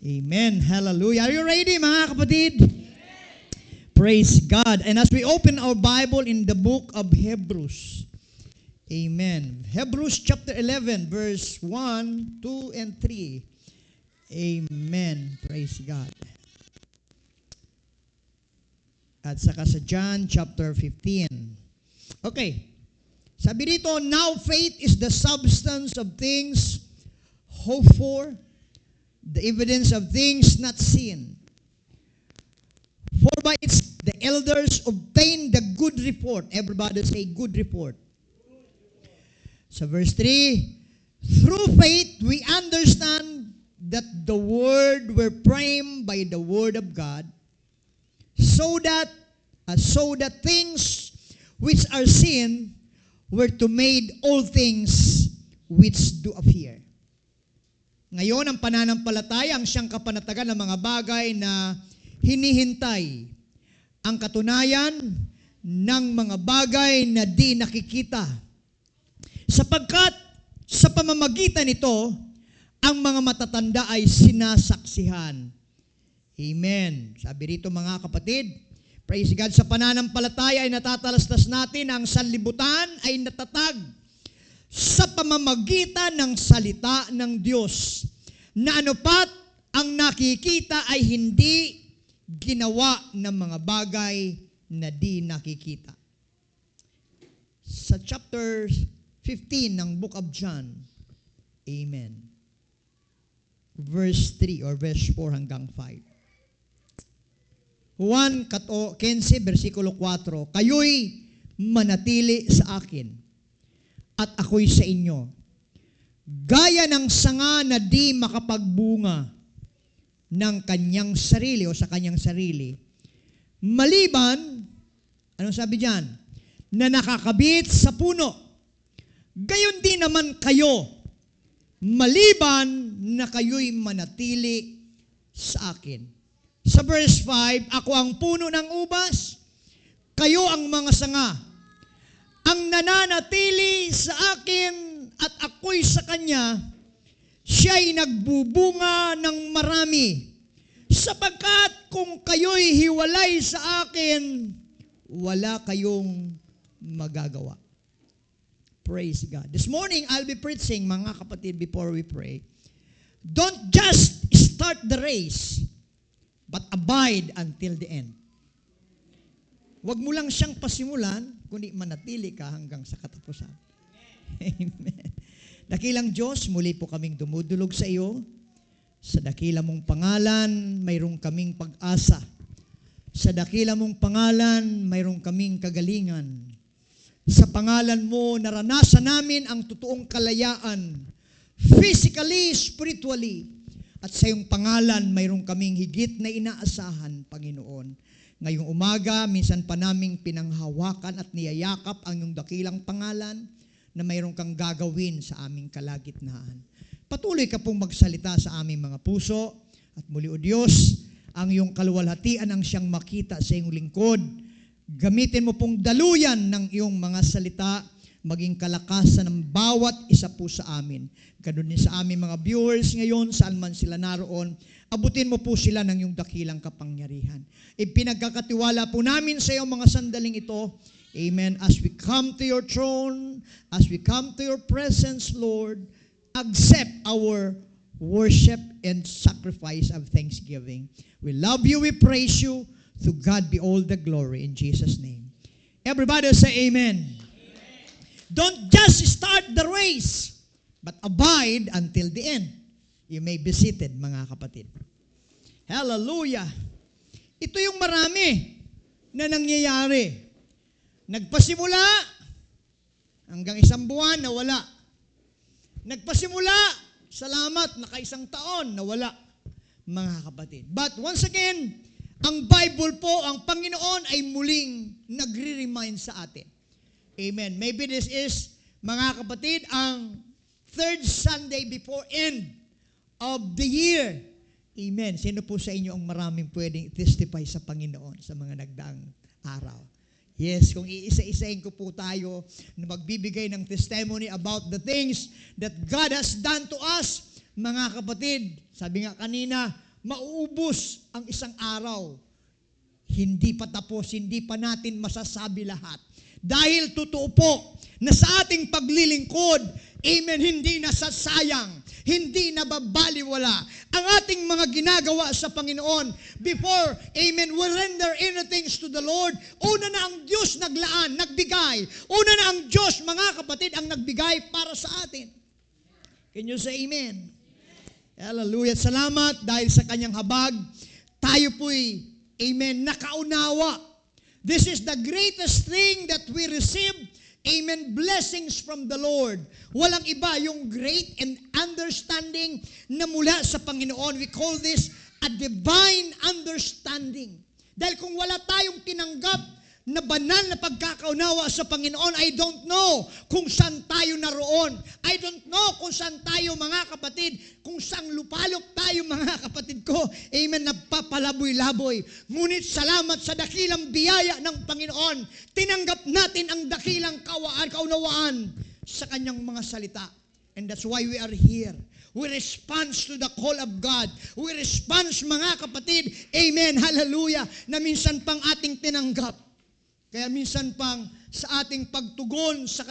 Amen. Hallelujah. Are you ready, mga kapatid? Praise God. And as we open our Bible in the book of Hebrews, amen. Hebrews chapter 11, verse 1, 2, and 3. Amen. Praise God. At saka sa John chapter 15. Okay. Sabi dito, now faith is the substance of things hoped for, the evidence of things not seen. For by its the elders obtained the good report. Everybody say good report. So verse 3, through faith we understand that the word were framed by the word of God, so that things which are seen were to made all things which do appear. Ngayon, ang pananampalataya ang siyang kapanatagan ng mga bagay na hinihintay, ang katunayan ng mga bagay na di nakikita. Sapagkat sa pamamagitan nito, ang mga matatanda ay sinasaksihan. Amen. Sabi rito mga kapatid, praise God, sa pananampalataya ay natatalastas natin ang sanlibutan ay natatag sa pamamagitan ng salita ng Diyos, na anupat ang nakikita ay hindi ginawa ng mga bagay na di nakikita. Sa chapter 15 ng book of John, amen, verse 3 or verse 4 hanggang 5. Juan 15, versikulo 4, kayo'y manatili sa akin, at ako'y sa inyo. Gaya ng sanga na di makapagbunga ng kanyang sarili o sa kanyang sarili, maliban, anong sabi diyan? Na nakakabit sa puno. Gayon din naman kayo, maliban na kayo'y manatili sa akin. Sa verse 5, ako ang puno ng ubas, kayo ang mga sanga. Ang nananatili sa akin at ako'y sa kanya, siya'y nagbubunga ng marami. Sapagkat kung kayo'y hiwalay sa akin, wala kayong magagawa. Praise God. This morning, I'll be preaching, mga kapatid, before we pray. Don't just start the race, but abide until the end. Huwag mo lang siyang pasimulan, kundi manatili ka hanggang sa katapusan. Amen. Dakilang Diyos, muli po kaming dumudulog sa iyo. Sa dakila mong pangalan, mayroong kaming pag-asa. Sa dakila mong pangalan, mayroong kaming kagalingan. Sa pangalan mo, naranasan namin ang totoong kalayaan, physically, spiritually. At sa iyong pangalan, mayroong kaming higit na inaasahan, Panginoon. Ngayong umaga, minsan pa naming pinanghawakan at niyayakap ang iyong dakilang pangalan na mayroon kang gagawin sa aming kalagitnaan. Patuloy ka pong magsalita sa aming mga puso at muli, O Diyos, ang iyong kaluwalhatian ang siyang makita sa iyong lingkod. Gamitin mo pong daluyan ng iyong mga salita, maging kalakasan ng bawat isa po sa amin. Ganun din sa aming mga viewers ngayon, saan man sila naroon, abutin mo po sila ng iyong dakilang kapangyarihan. Ipinagkakatiwala po namin sa iyong mga sandaling ito. Amen. As we come to your throne, as we come to your presence, Lord, accept our worship and sacrifice of thanksgiving. We love you, we praise you. To God be all the glory in Jesus' name. Everybody say amen. Don't just start the race, but abide until the end. You may be seated, mga kapatid. Hallelujah! Ito yung marami na nangyayari. Nagpasimula, hanggang 1 buwan, nawala. Nagpasimula, salamat, naka1 taon, nawala, mga kapatid. But once again, ang Bible po, ang Panginoon ay muling nagre-remind sa atin. Amen. Maybe this is, mga kapatid, ang 3rd Sunday before end of the year. Amen. Sino po sa inyo ang maraming pwedeng testify sa Panginoon sa mga nagdaang araw? Yes, kung iisa-isahin ko po tayo na magbibigay ng testimony about the things that God has done to us, mga kapatid, sabi nga kanina, mauubos ang isang araw. Hindi pa tapos, hindi pa natin masasabi lahat. Dahil totoo po na sa ating paglilingkod, amen, hindi nasasayang, hindi nababaliwala ang ating mga ginagawa sa Panginoon. Before, amen, we render anything to the Lord. Una na ang Diyos naglaan, nagbigay. Una na ang Diyos, mga kapatid, ang nagbigay para sa atin. Can you say amen? Hallelujah. Salamat dahil sa kanyang habag, tayo po'y, amen, nakaunawa. This is the greatest thing that we receive. Amen. Blessings from the Lord. Walang iba yung great and understanding na mula sa Panginoon. We call this a divine understanding. Dahil kung wala tayong tinanggap na banal na pagkakaunawa sa Panginoon, I don't know kung saan tayo naroon. I don't know kung saan tayo, mga kapatid, kung saan lupalop tayo, mga kapatid ko. Amen, nagpapalaboy-laboy. Ngunit salamat sa dakilang biyaya ng Panginoon, tinanggap natin ang dakilang kaunawaan sa kanyang mga salita. And that's why we are here. We respond to the call of God. We respond, mga kapatid, amen, hallelujah, na minsan pang ating tinanggap. Kaya minsan pang sa ating pagtugon sa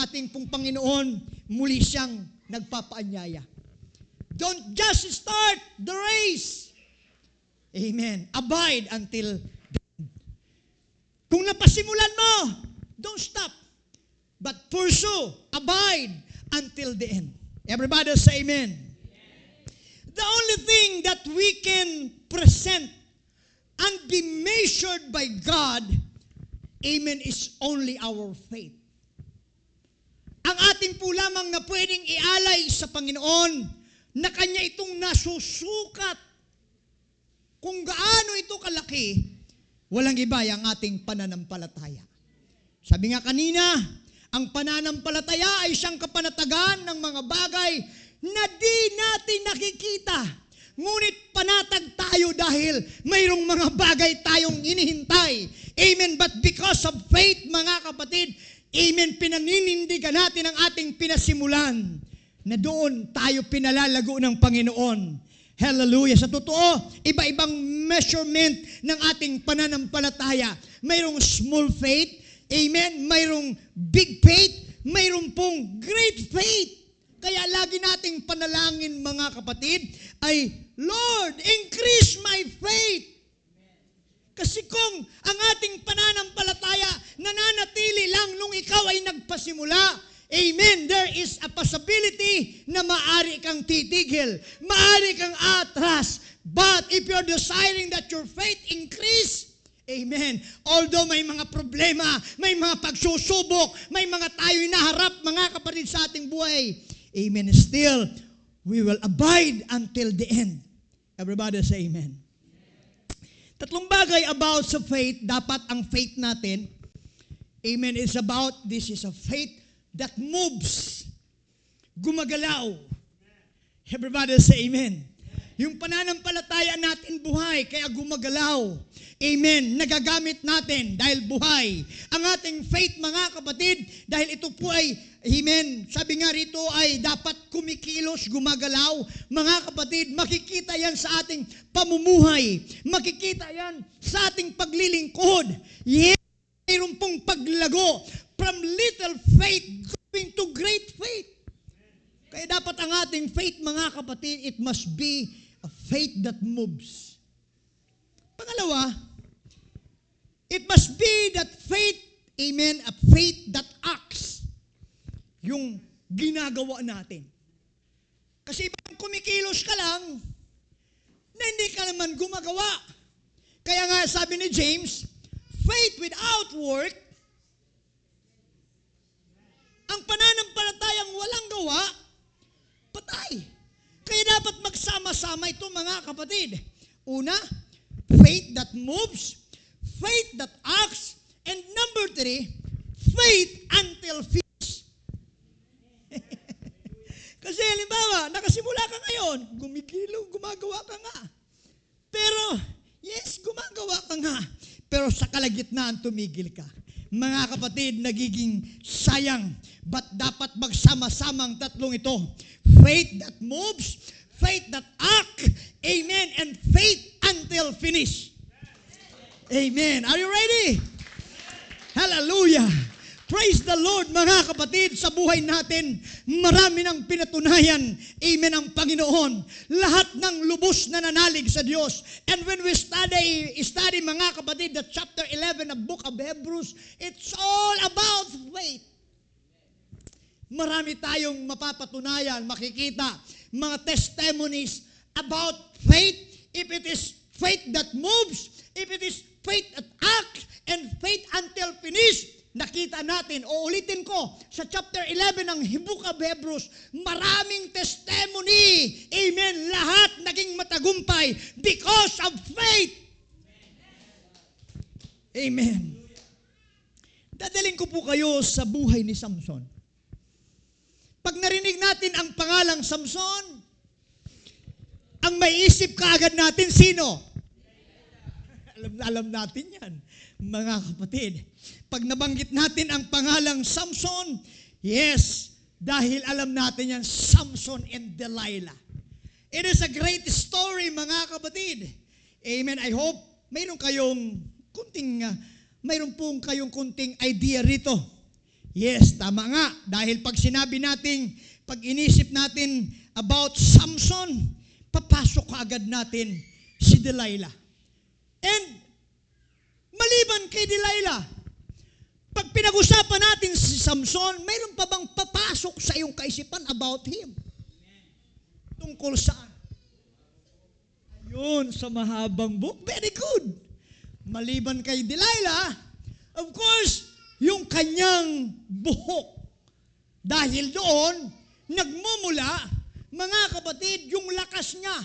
ating pong Panginoon, muli siyang nagpapaanyaya. Don't just start the race. Amen. Abide until the end. Kung napasimulan mo, don't stop. But pursue, abide until the end. Everybody say amen. The only thing that we can present and be measured by God, amen, is only our faith. Ang atin po lamang na pwedeng ialay sa Panginoon na Kanya itong nasusukat kung gaano ito kalaki, walang iba ang ating pananampalataya. Sabi nga kanina, ang pananampalataya ay siyang kapanatagan ng mga bagay na di natin nakikita. Ngunit panatag tayo dahil mayroong mga bagay tayong inihintay. Amen. But because of faith, mga kapatid, amen, pinaninindigan natin ang ating pinasimulan na doon tayo pinalalago ng Panginoon. Hallelujah. Sa totoo, iba-ibang measurement ng ating pananampalataya. Mayroong small faith, amen, mayroong big faith, mayroong pong great faith. Kaya lagi nating panalangin, mga kapatid, ay, Lord, increase my faith. Kasi kung ang ating pananampalataya nananatili lang nung ikaw ay nagpasimula, amen, there is a possibility na maaari kang titigil, maaari kang atras. But if you're desiring that your faith increase, amen, although may mga problema, may mga pagsusubok, may mga tayo inaharap, mga kapatid, sa ating buhay, amen, still, we will abide until the end. Everybody say amen. Tatlong bagay about sa faith, dapat ang faith natin, amen, is about, this is a faith that moves, gumagalaw. Everybody say amen. Yung pananampalataya natin buhay, kaya gumagalaw. Amen. Nagagamit natin dahil buhay. Ang ating faith, mga kapatid, dahil ito po ay, amen, sabi nga rito ay dapat kumikilos, gumagalaw. Mga kapatid, makikita yan sa ating pamumuhay. Makikita yan sa ating paglilingkod. Yes, mayroon pong paglago from little faith going to great faith. Kaya dapat ang ating faith, mga kapatid, it must be a faith that moves. Pangalawa, it must be that faith, amen, a faith that acts. Yung ginagawa natin. Kasi ibang kumikilos ka lang, na hindi ka naman gumagawa. Kaya nga sabi ni James, faith without work, ang pananampalatayang walang gawa, patay. Kaya dapat magsama-sama ito, mga kapatid. Una, faith that moves, faith that acts, and number 3, faith until finished. Kasi halimbawa, nakasimula ka ngayon, gumigilo, gumagawa ka nga. Pero, yes, gumagawa ka nga. Pero sa kalagitnaan, tumigil ka. Mga kapatid, nagiging sayang. But dapat magsama-sama ang tatlong ito. Faith that moves, faith that act, amen, and faith until finish. Amen. Are you ready? Hallelujah. Praise the Lord, mga kapatid, sa buhay natin, marami nang pinatunayan, amen, ang Panginoon. Lahat ng lubos na nanalig sa Diyos. And when we study mga kapatid, the chapter 11 of book of Hebrews, it's all about faith. Marami tayong mapapatunayan, makikita, mga testimonies about faith. If it is faith that moves, if it is faith that acts, and faith until finish, nakita natin, o ulitin ko, sa chapter 11 ng Book of Hebrews, maraming testimony, amen, lahat naging matagumpay because of faith. Amen. Dadaling ko po kayo sa buhay ni Samson. Pag narinig natin ang pangalang Samson, ang maiisip kaagad natin, sino? Alam natin yan, mga kapatid. Pag nabanggit natin ang pangalang Samson, yes, dahil alam natin yan, Samson and Delilah. It is a great story, mga kapatid. Amen. I hope mayroon pong kayong kunting idea rito. Yes, tama nga. Dahil pag sinabi natin, pag inisip natin about Samson, papasok kaagad natin si Delilah. And maliban kay Delilah, pag pinag-usapan natin si Samson, mayroon pa bang papasok sa iyong kaisipan about him? Tungkol saan? Ayun, sa mahabang book. Very good. Maliban kay Delilah, of course, yung kanyang buhok. Dahil doon, nagmumula, mga kapatid, yung lakas niya.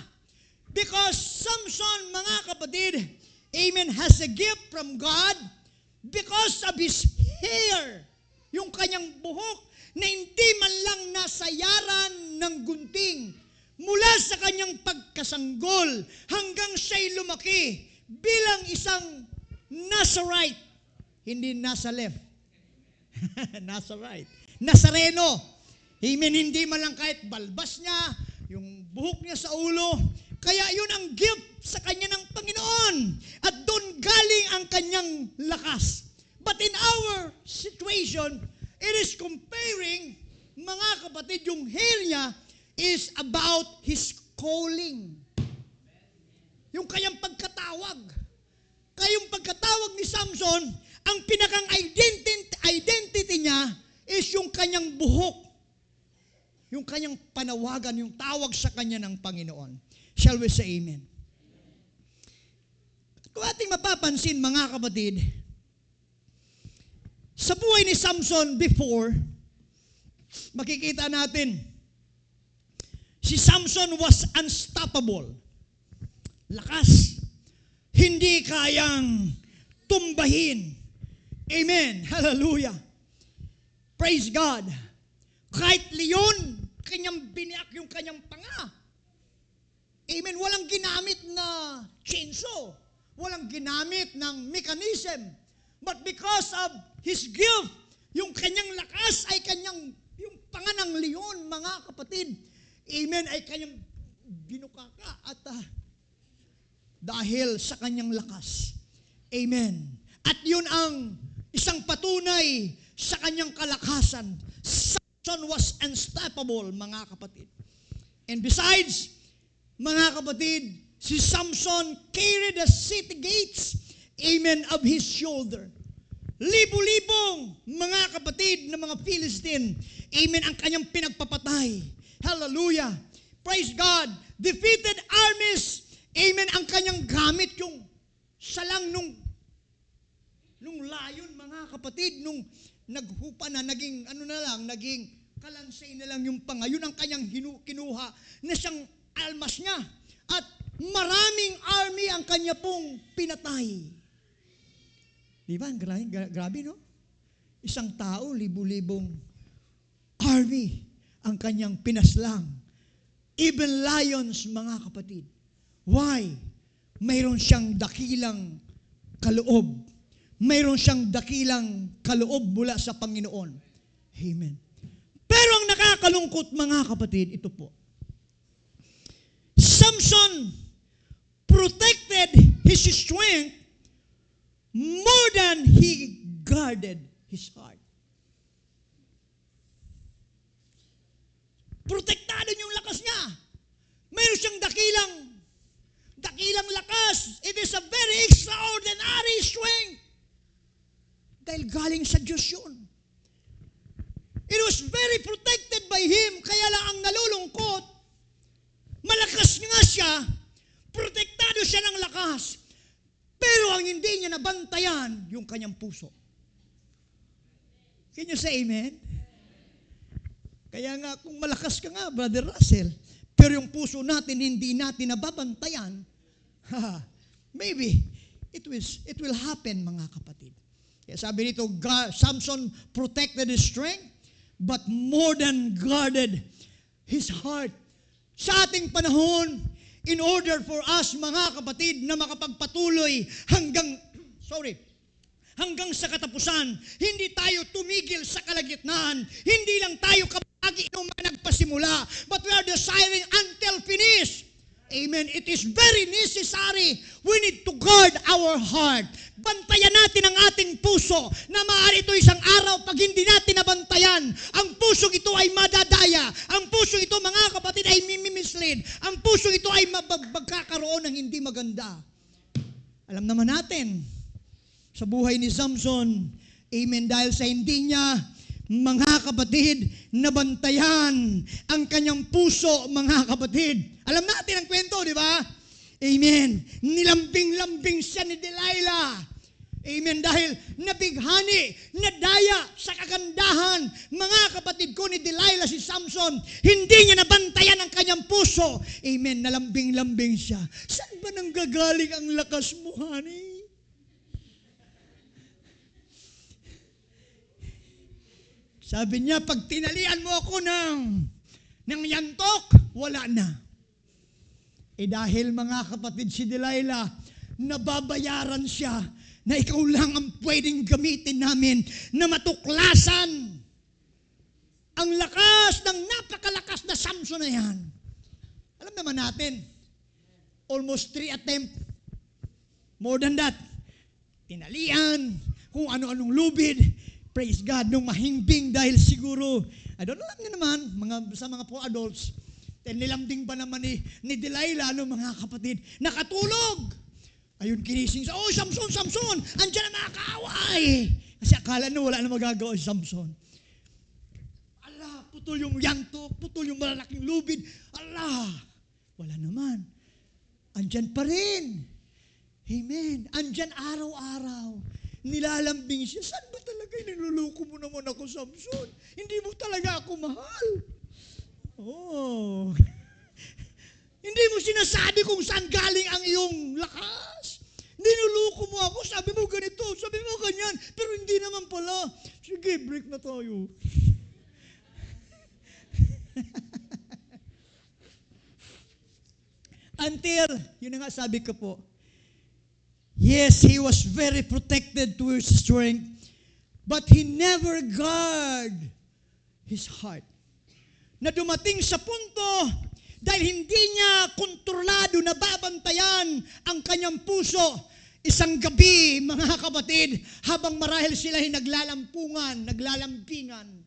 Because Samson, mga kapatid, amen, has a gift from God because of his hair. Yung kanyang buhok na hindi man lang nasayaran ng gunting. Mula sa kanyang pagkasanggol hanggang siya'y lumaki bilang isang Nazarite. Hindi Nazareth. Nazarite. Nazareno. Amen, hindi man lang kahit balbas niya, yung buhok niya sa ulo. Kaya yun ang gift sa kanya ng Panginoon. At doon galing ang kanyang lakas. But in our situation, it is comparing, mga kapatid, yung hair niya is about his calling. Yung kanyang pagkatawag. Kaya yung pagkatawag ni Samson, ang pinakang identity niya is yung kanyang buhok. Yung kanyang panawagan, yung tawag sa kanya ng Panginoon. Shall we say amen? Kung ating mapapansin, mga kapatid, sa buhay ni Samson before, makikita natin, si Samson was unstoppable. Lakas. Hindi kayang tumbahin. Amen. Hallelujah. Praise God. Kahit leon, kanyang biniak yung kanyang panga. Amen. Walang ginamit na chainsaw. Walang ginamit ng mechanism. But because of his gift, yung kanyang lakas ay yung panga ng leon, mga kapatid. Amen. Ay kanyang binukaka at dahil sa kanyang lakas. Amen. At yun ang isang patunay sa kanyang kalakasan. Samson was unstoppable, mga kapatid. And besides, mga kapatid, si Samson carried the city gates, amen, of his shoulder. Libo-libong mga kapatid ng mga Philistine, amen, ang kanyang pinagpapatay. Hallelujah. Praise God. Defeated armies, amen, ang kanyang gamit, yung salang nung layon, mga kapatid, nung naghupa na, naging kalansay na lang yung panga. Yun ang kanyang kinuha na siyang almas niya. At maraming army ang kanya pong pinatay. Di ba? Grabe, no? Isang tao, libu-libong army ang kanyang pinaslang. Even lions, mga kapatid. Why? Mayroon siyang dakilang kaloob. Mayroon siyang dakilang kaloob mula sa Panginoon. Amen. Pero ang nakakalungkot, mga kapatid, ito po. Samson protected his strength more than he guarded his heart. Protektado yung lakas niya. Mayroon siyang dakilang lakas. It is a very extraordinary strength. Dahil galing sa Diyos yun. It was very protected by Him. Kaya lang ang nalulungkot, malakas nga siya, protektado siya ng lakas, pero ang hindi niya nabantayan, yung kanyang puso. Can you say amen? Kaya nga, kung malakas ka nga, Brother Russell, pero yung puso natin, hindi natin nababantayan, maybe, it will happen, mga kapatid. Kaya sabi nito, Samson protected his strength, but more than guarded his heart. Sa ating panahon, in order for us, mga kapatid, na makapagpatuloy hanggang sa katapusan, hindi tayo tumigil sa kalagitnaan, hindi lang tayo kapagi nung mga nagpasimula, but we are desiring until finish. Amen. It is very necessary. We need to guard our heart. Bantayan natin ang ating puso na maaari ito isang araw pag hindi natin nabantayan. Ang puso ito ay madadaya. Ang puso ito, mga kapatid, ay mimimislead. Ang puso ito ay magkakaroon ng hindi maganda. Alam naman natin, sa buhay ni Samson, amen, dahil sa hindi niya, mga kapatid, nabantayan ang kanyang puso, mga kapatid. Alam natin ang kwento, di ba? Amen. Nilambing-lambing siya ni Delilah. Amen. Dahil nabighani, nadaya sa kagandahan, mga kapatid ko ni Delilah, si Samson, hindi niya nabantayan ang kanyang puso. Amen. Nalambing-lambing siya. Saan ba nanggagaling ang lakas mo, honey? Sabi niya, pag tinalian mo ako ng yantok, wala na. Dahil, mga kapatid, si Delilah, nababayaran siya na ikaw lang ang pwedeng gamitin namin na matuklasan ang lakas ng napakalakas na Samson na yan. Alam naman natin, almost 3 attempts, more than that, tinalian, kung ano-anong lubid. Praise God, nung mahimbing dahil siguro, I don't know, alam niyo naman, sa mga poor adults, nilambing ba naman ni Delilah, mga kapatid, nakatulog. Ayun, kinising sa, oh, Samson, andyan na mga kaaway. Kasi akala na wala na magagawa si Samson. Putol yung yantok, putol yung malalaking lubid. Wala naman. Andyan pa rin. Amen. Andyan araw-araw. Nilalambing siya. Saan ba talaga? Niluluko mo naman ako, Samson. Hindi mo talaga ako mahal. Oh. Hindi mo sinasabi kung saan galing ang iyong lakas. Niluluko mo ako. Sabi mo ganito, sabi mo ganyan. Pero hindi naman pala. Sige, break na tayo. Until, yun na nga sabi ko po, yes, he was very protected to his strength, but he never guard his heart. Na dumating sa punto, dahil hindi niya kontrolado na babantayan ang kanyang puso, isang gabi, mga kapatid, habang marahil sila ay naglalambingan.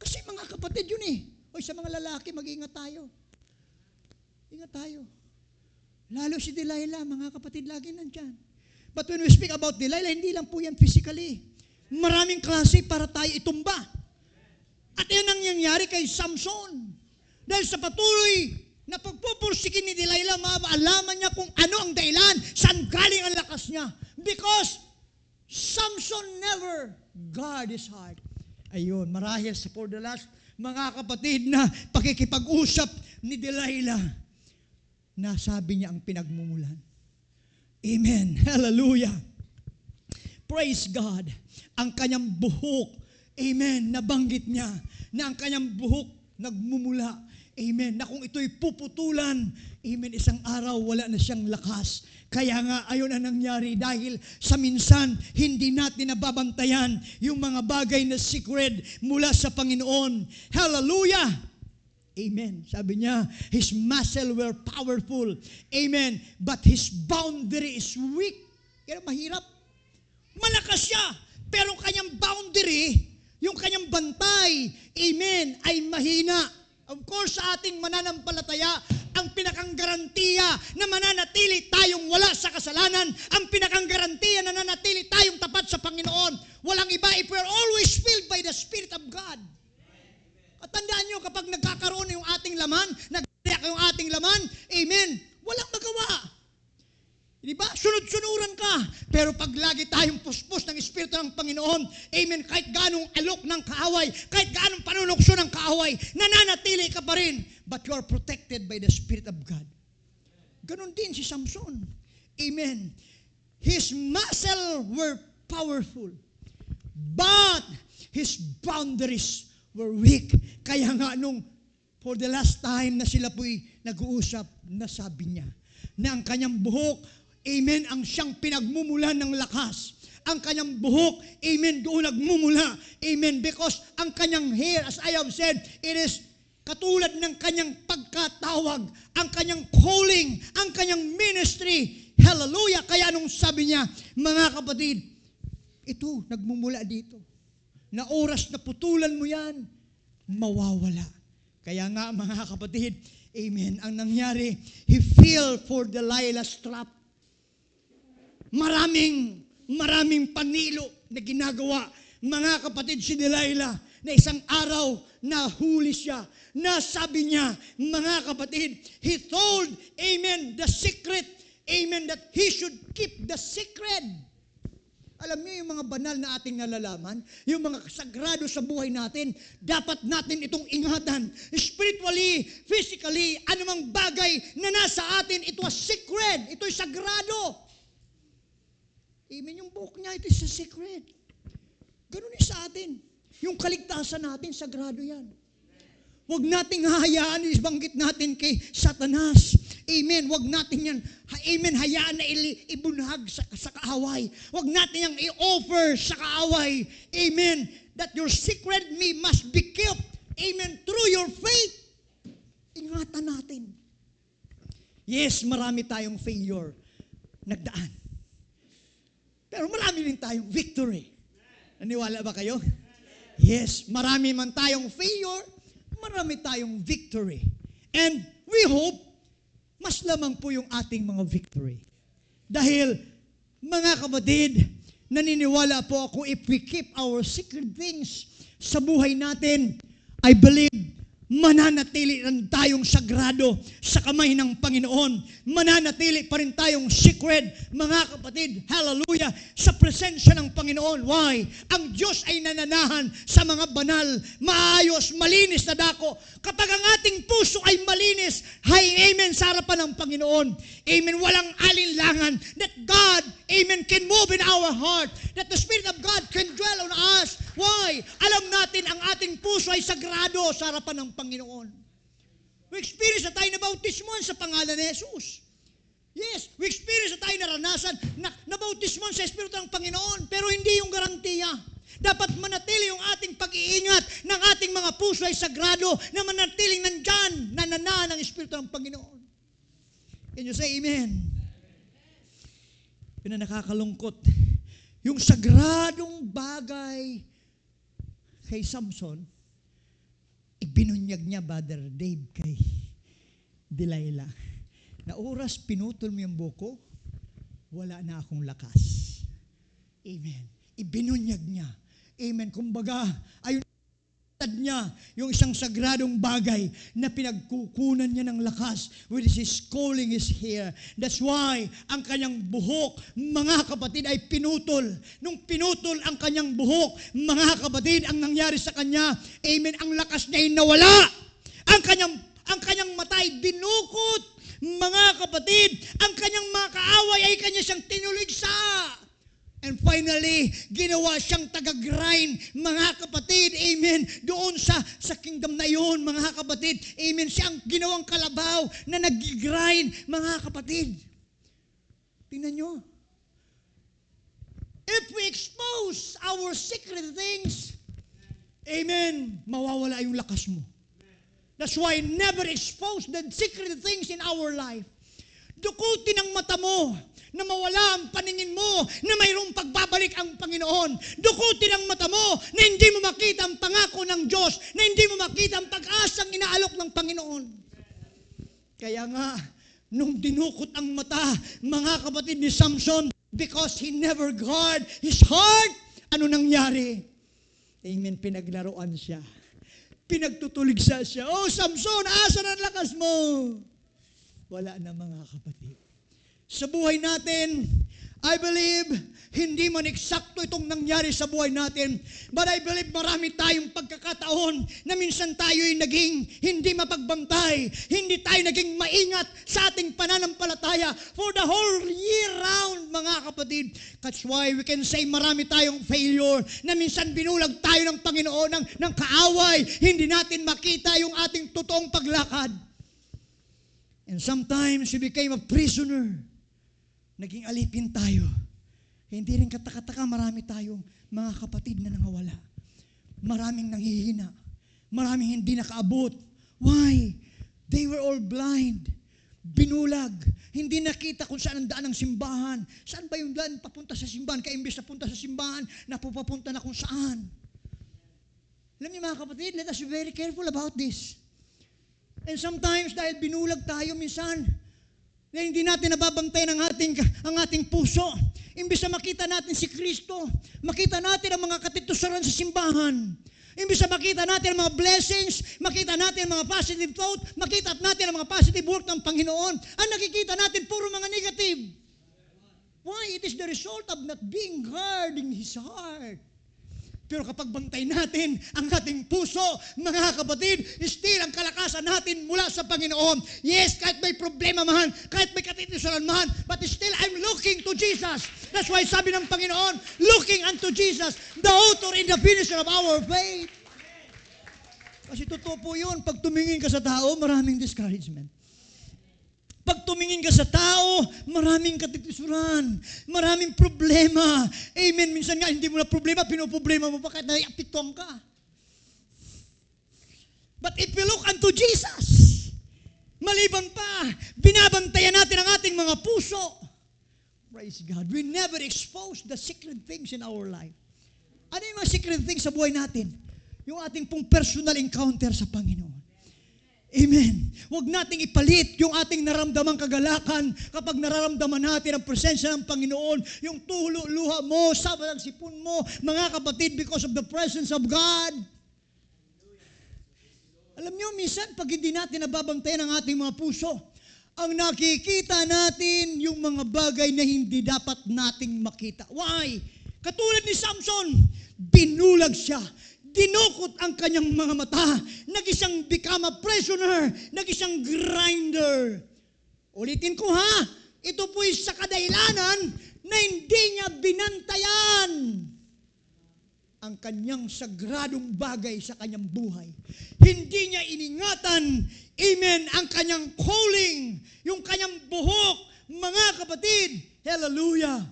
Kasi mga kapatid yun O sa mga lalaki, mag-ingat tayo. Ingat tayo. Lalo si Delilah, mga kapatid, lagi nandyan. But when we speak about Delilah, hindi lang po yan physically. Maraming klase para tayo itumba. At yan ang nangyari kay Samson. Dahil sa patuloy na pagpupursikin ni Delilah, maalaman niya kung ano ang dahilan, saan galing ang lakas niya. Because Samson never guard his heart. Ayun, marahil sa for the last, mga kapatid, na pakikipag-usap ni Delilah, nasabi niya ang pinagmumulan. Amen. Hallelujah. Praise God. Ang kanyang buhok, amen, nabanggit niya na ang kanyang buhok nagmumula. Amen. Na kung ito'y puputulan, amen, isang araw wala na siyang lakas. Kaya nga, ayun ang nangyari dahil sa minsan, hindi natin nababantayan yung mga bagay na secret mula sa Panginoon. Hallelujah! Amen. Sabi niya, his muscle were powerful. Amen. But his boundary is weak. Kaya mahirap. Malakas siya. Pero kanyang boundary, yung kanyang bantay, amen, ay mahina. Of course, sa ating mananampalataya, ang pinakang garantiya na mananatili tayong wala sa kasalanan, ang pinakang garantiya na nanatili tayong tapat sa Panginoon, walang iba if we're always filled by the Spirit of God. At tandaan nyo, kapag nagkakaroon yung ating laman, nagkakaroon yung ating laman, amen, walang magawa. Diba? Sunod-sunuran ka. Pero pag lagi tayong puspos ng Espiritu ng Panginoon, amen, kahit ganong alok ng kaaway, kahit ganong panunukso ng kaaway, nananatili ka pa rin. But you are protected by the Spirit of God. Ganon din si Samson. Amen. His muscle were powerful, but his boundaries were weak. Kaya nga nung for the last time na sila po'y nag-uusap, nasabi niya na ang kanyang buhok, amen, ang siyang pinagmumulan ng lakas. Ang kanyang buhok, amen, doon nagmumula. Amen, because ang kanyang hair, as I have said, it is katulad ng kanyang pagkatawag, ang kanyang calling, ang kanyang ministry. Hallelujah! Kaya nung sabi niya, mga kapatid, ito, nagmumula dito. Na oras na putulan mo yan, mawawala. Kaya nga mga kapatid, amen, ang nangyari, he fell for Delilah's trap. Maraming panilo na ginagawa. Mga kapatid, si Delilah, na isang araw, nahuli siya. Nasabi niya, mga kapatid, he told, amen, the secret, amen, that he should keep the secret. Alam niyo yung mga banal na ating nalalaman, yung mga sagrado sa buhay natin, dapat natin itong ingatan. Spiritually, physically, anumang bagay na nasa atin, ito is secret, ito is sagrado. Amen, yung buhok niya, ito is a secret. Ganun din sa atin. Yung kaligtasan natin, sagrado yan. Huwag nating hahayaan, ibanggit natin kay Satanas. Amen. Huwag natin yan, amen, hayaan na ibunhag sa kaaway. Huwag natin yang i-offer sa kaaway. Amen. That your secret me must be kept. Amen. Through your faith. Ingatan natin. Yes, marami tayong failure. Nagdaan. Pero marami rin tayong victory. Naniwala ba kayo? Yes, marami man tayong failure, marami tayong victory. And we hope, mas lamang po yung ating mga victory. Dahil, mga kapatid, naniniwala po ako, if we keep our secret things sa buhay natin, I believe, mananatili rin tayong sagrado sa kamay ng Panginoon. Mananatili pa rin tayong secret, mga kapatid, hallelujah, sa presensya ng Panginoon. Why? Ang Diyos ay nananahan sa mga banal, maayos, malinis na dako. Kapag ang ating puso ay malinis, amen, sa harapan ng Panginoon. Amen, walang alinlangan that God, amen, can move in our heart, that the Spirit of God can dwell on us. Why? Alam natin ang ating puso ay sagrado sa harapan ng Panginoon. We experience na tayo na bautismon sa pangalan ni Jesus. Yes, we experience na tayo naranasan na bautismon sa Espiritu ng Panginoon, pero hindi yung garantiya. Dapat manatili yung ating pag-iingat ng ating mga puso ay sagrado na manatiling nandyan, nananahan ng Espiritu ng Panginoon. Can you say amen? Yun na nakakalungkot. Yung sagradong bagay kay Samson, ibinunyag niya, Brother Dave, kay Delilah. Na oras pinutol mo yung buko, wala na akong lakas. Amen. Ibinunyag niya. Amen. Kumbaga, ayun niya yung isang sagradong bagay na pinagkukunan niya ng lakas with his calling is here. That's why ang kanyang buhok, mga kapatid, ay pinutol. Nung pinutol ang kanyang buhok, mga kapatid, ang nangyari sa kanya, amen, ang lakas niya ay nawala. Ang kanyang mata ay dinukot. Mga kapatid, ang kanyang mga kaaway ay kanya siyang tinuligsa. And finally, ginawa siyang taga-grind, mga kapatid, amen, doon sa kingdom na yun, mga kapatid, amen, siyang ginawang kalabaw na nag-grind, mga kapatid. Tingnan nyo. If we expose our secret things, amen, mawawala yung lakas mo. That's why never expose the secret things in our life. Dukutin ang mata mo na mawala ang paningin mo na mayroong pagbabalik ang Panginoon. Dukutin ang mata mo na hindi mo makita ang pangako ng Diyos, na hindi mo makita ang pag-asang inaalok ng Panginoon. Kaya nga, nung dinukot ang mata, mga kapatid ni Samson, because he never guard his heart, ano nangyari? Amen, pinaglaruan siya. Pinagtutuligsa siya. Oh, Samson, asan ang lakas mo? Wala na, mga kapatid. Sa buhay natin, I believe, hindi man eksakto itong nangyari sa buhay natin, but I believe marami tayong pagkakataon na minsan tayo'y naging hindi mapagbantay, hindi tayo naging maingat sa ating pananampalataya for the whole year round, mga kapatid. That's why we can say marami tayong failure, na minsan binulag tayo ng Panginoon ng kaaway, hindi natin makita yung ating totoong paglakad. And sometimes we became a prisoner. Naging alipin tayo. Hindi rin katakataka, marami tayong mga kapatid na nangawala. Maraming nanghihina. Maraming hindi nakaabot. Why? They were all blind. Binulag. Hindi nakita kung saan ang daan ng simbahan. Saan ba yung daan papunta sa simbahan? Kaya imbes na punta sa simbahan, napupapunta na kung saan. Alam niyo mga kapatid, let us be very careful about this. And sometimes, dahil binulag tayo minsan, na hindi natin nababantayan ang ating puso. Imbis na makita natin si Kristo, makita natin ang mga katitusaran sa simbahan. Imbis na makita natin ang mga blessings, makita natin ang mga positive thought, makita natin ang mga positive work ng Panginoon, ang nakikita natin puro mga negative. Why? It is the result of not being guarding his heart. Pero kapag bantay natin ang ating puso, mga kapatid, still ang kalakasan natin mula sa Panginoon. Yes, kahit may problema man, kahit may katitisalan man, but still I'm looking to Jesus. That's why sabi ng Panginoon, looking unto Jesus, the author and the finisher of our faith. Kasi totoo po yun, pag tumingin ka sa tao, maraming discouragement. Pag tumingin ka sa tao, maraming katitisuran, maraming problema. Amen. Minsan nga, hindi mo na problema, pinoproblema mo pa kahit naiapitong ka. But if we look unto Jesus, maliban pa, binabantayan natin ang ating mga puso. Praise God. We never expose the secret things in our life. Ano yung mga secret things sa buhay natin? Yung ating pong personal encounter sa Panginoon. Amen. Huwag nating ipalit yung ating naramdamang kagalakan kapag nararamdaman natin ang presensya ng Panginoon, yung luha mo, sabat ang sipon mo, mga kapatid, because of the presence of God. Alam nyo, minsan, pag hindi natin nababantayan ang ating mga puso, ang nakikita natin yung mga bagay na hindi dapat nating makita. Why? Katulad ni Samson, binulag siya. Dinukot ang kanyang mga mata. Nag-isang become a prisoner. Nag-isang grinder. Ulitin ko ha, ito po'y sa kadahilanan na hindi niya binantayan ang kanyang sagradong bagay sa kanyang buhay. Hindi niya iningatan, amen, ang kanyang calling, yung kanyang buhok, mga kapatid. Hallelujah.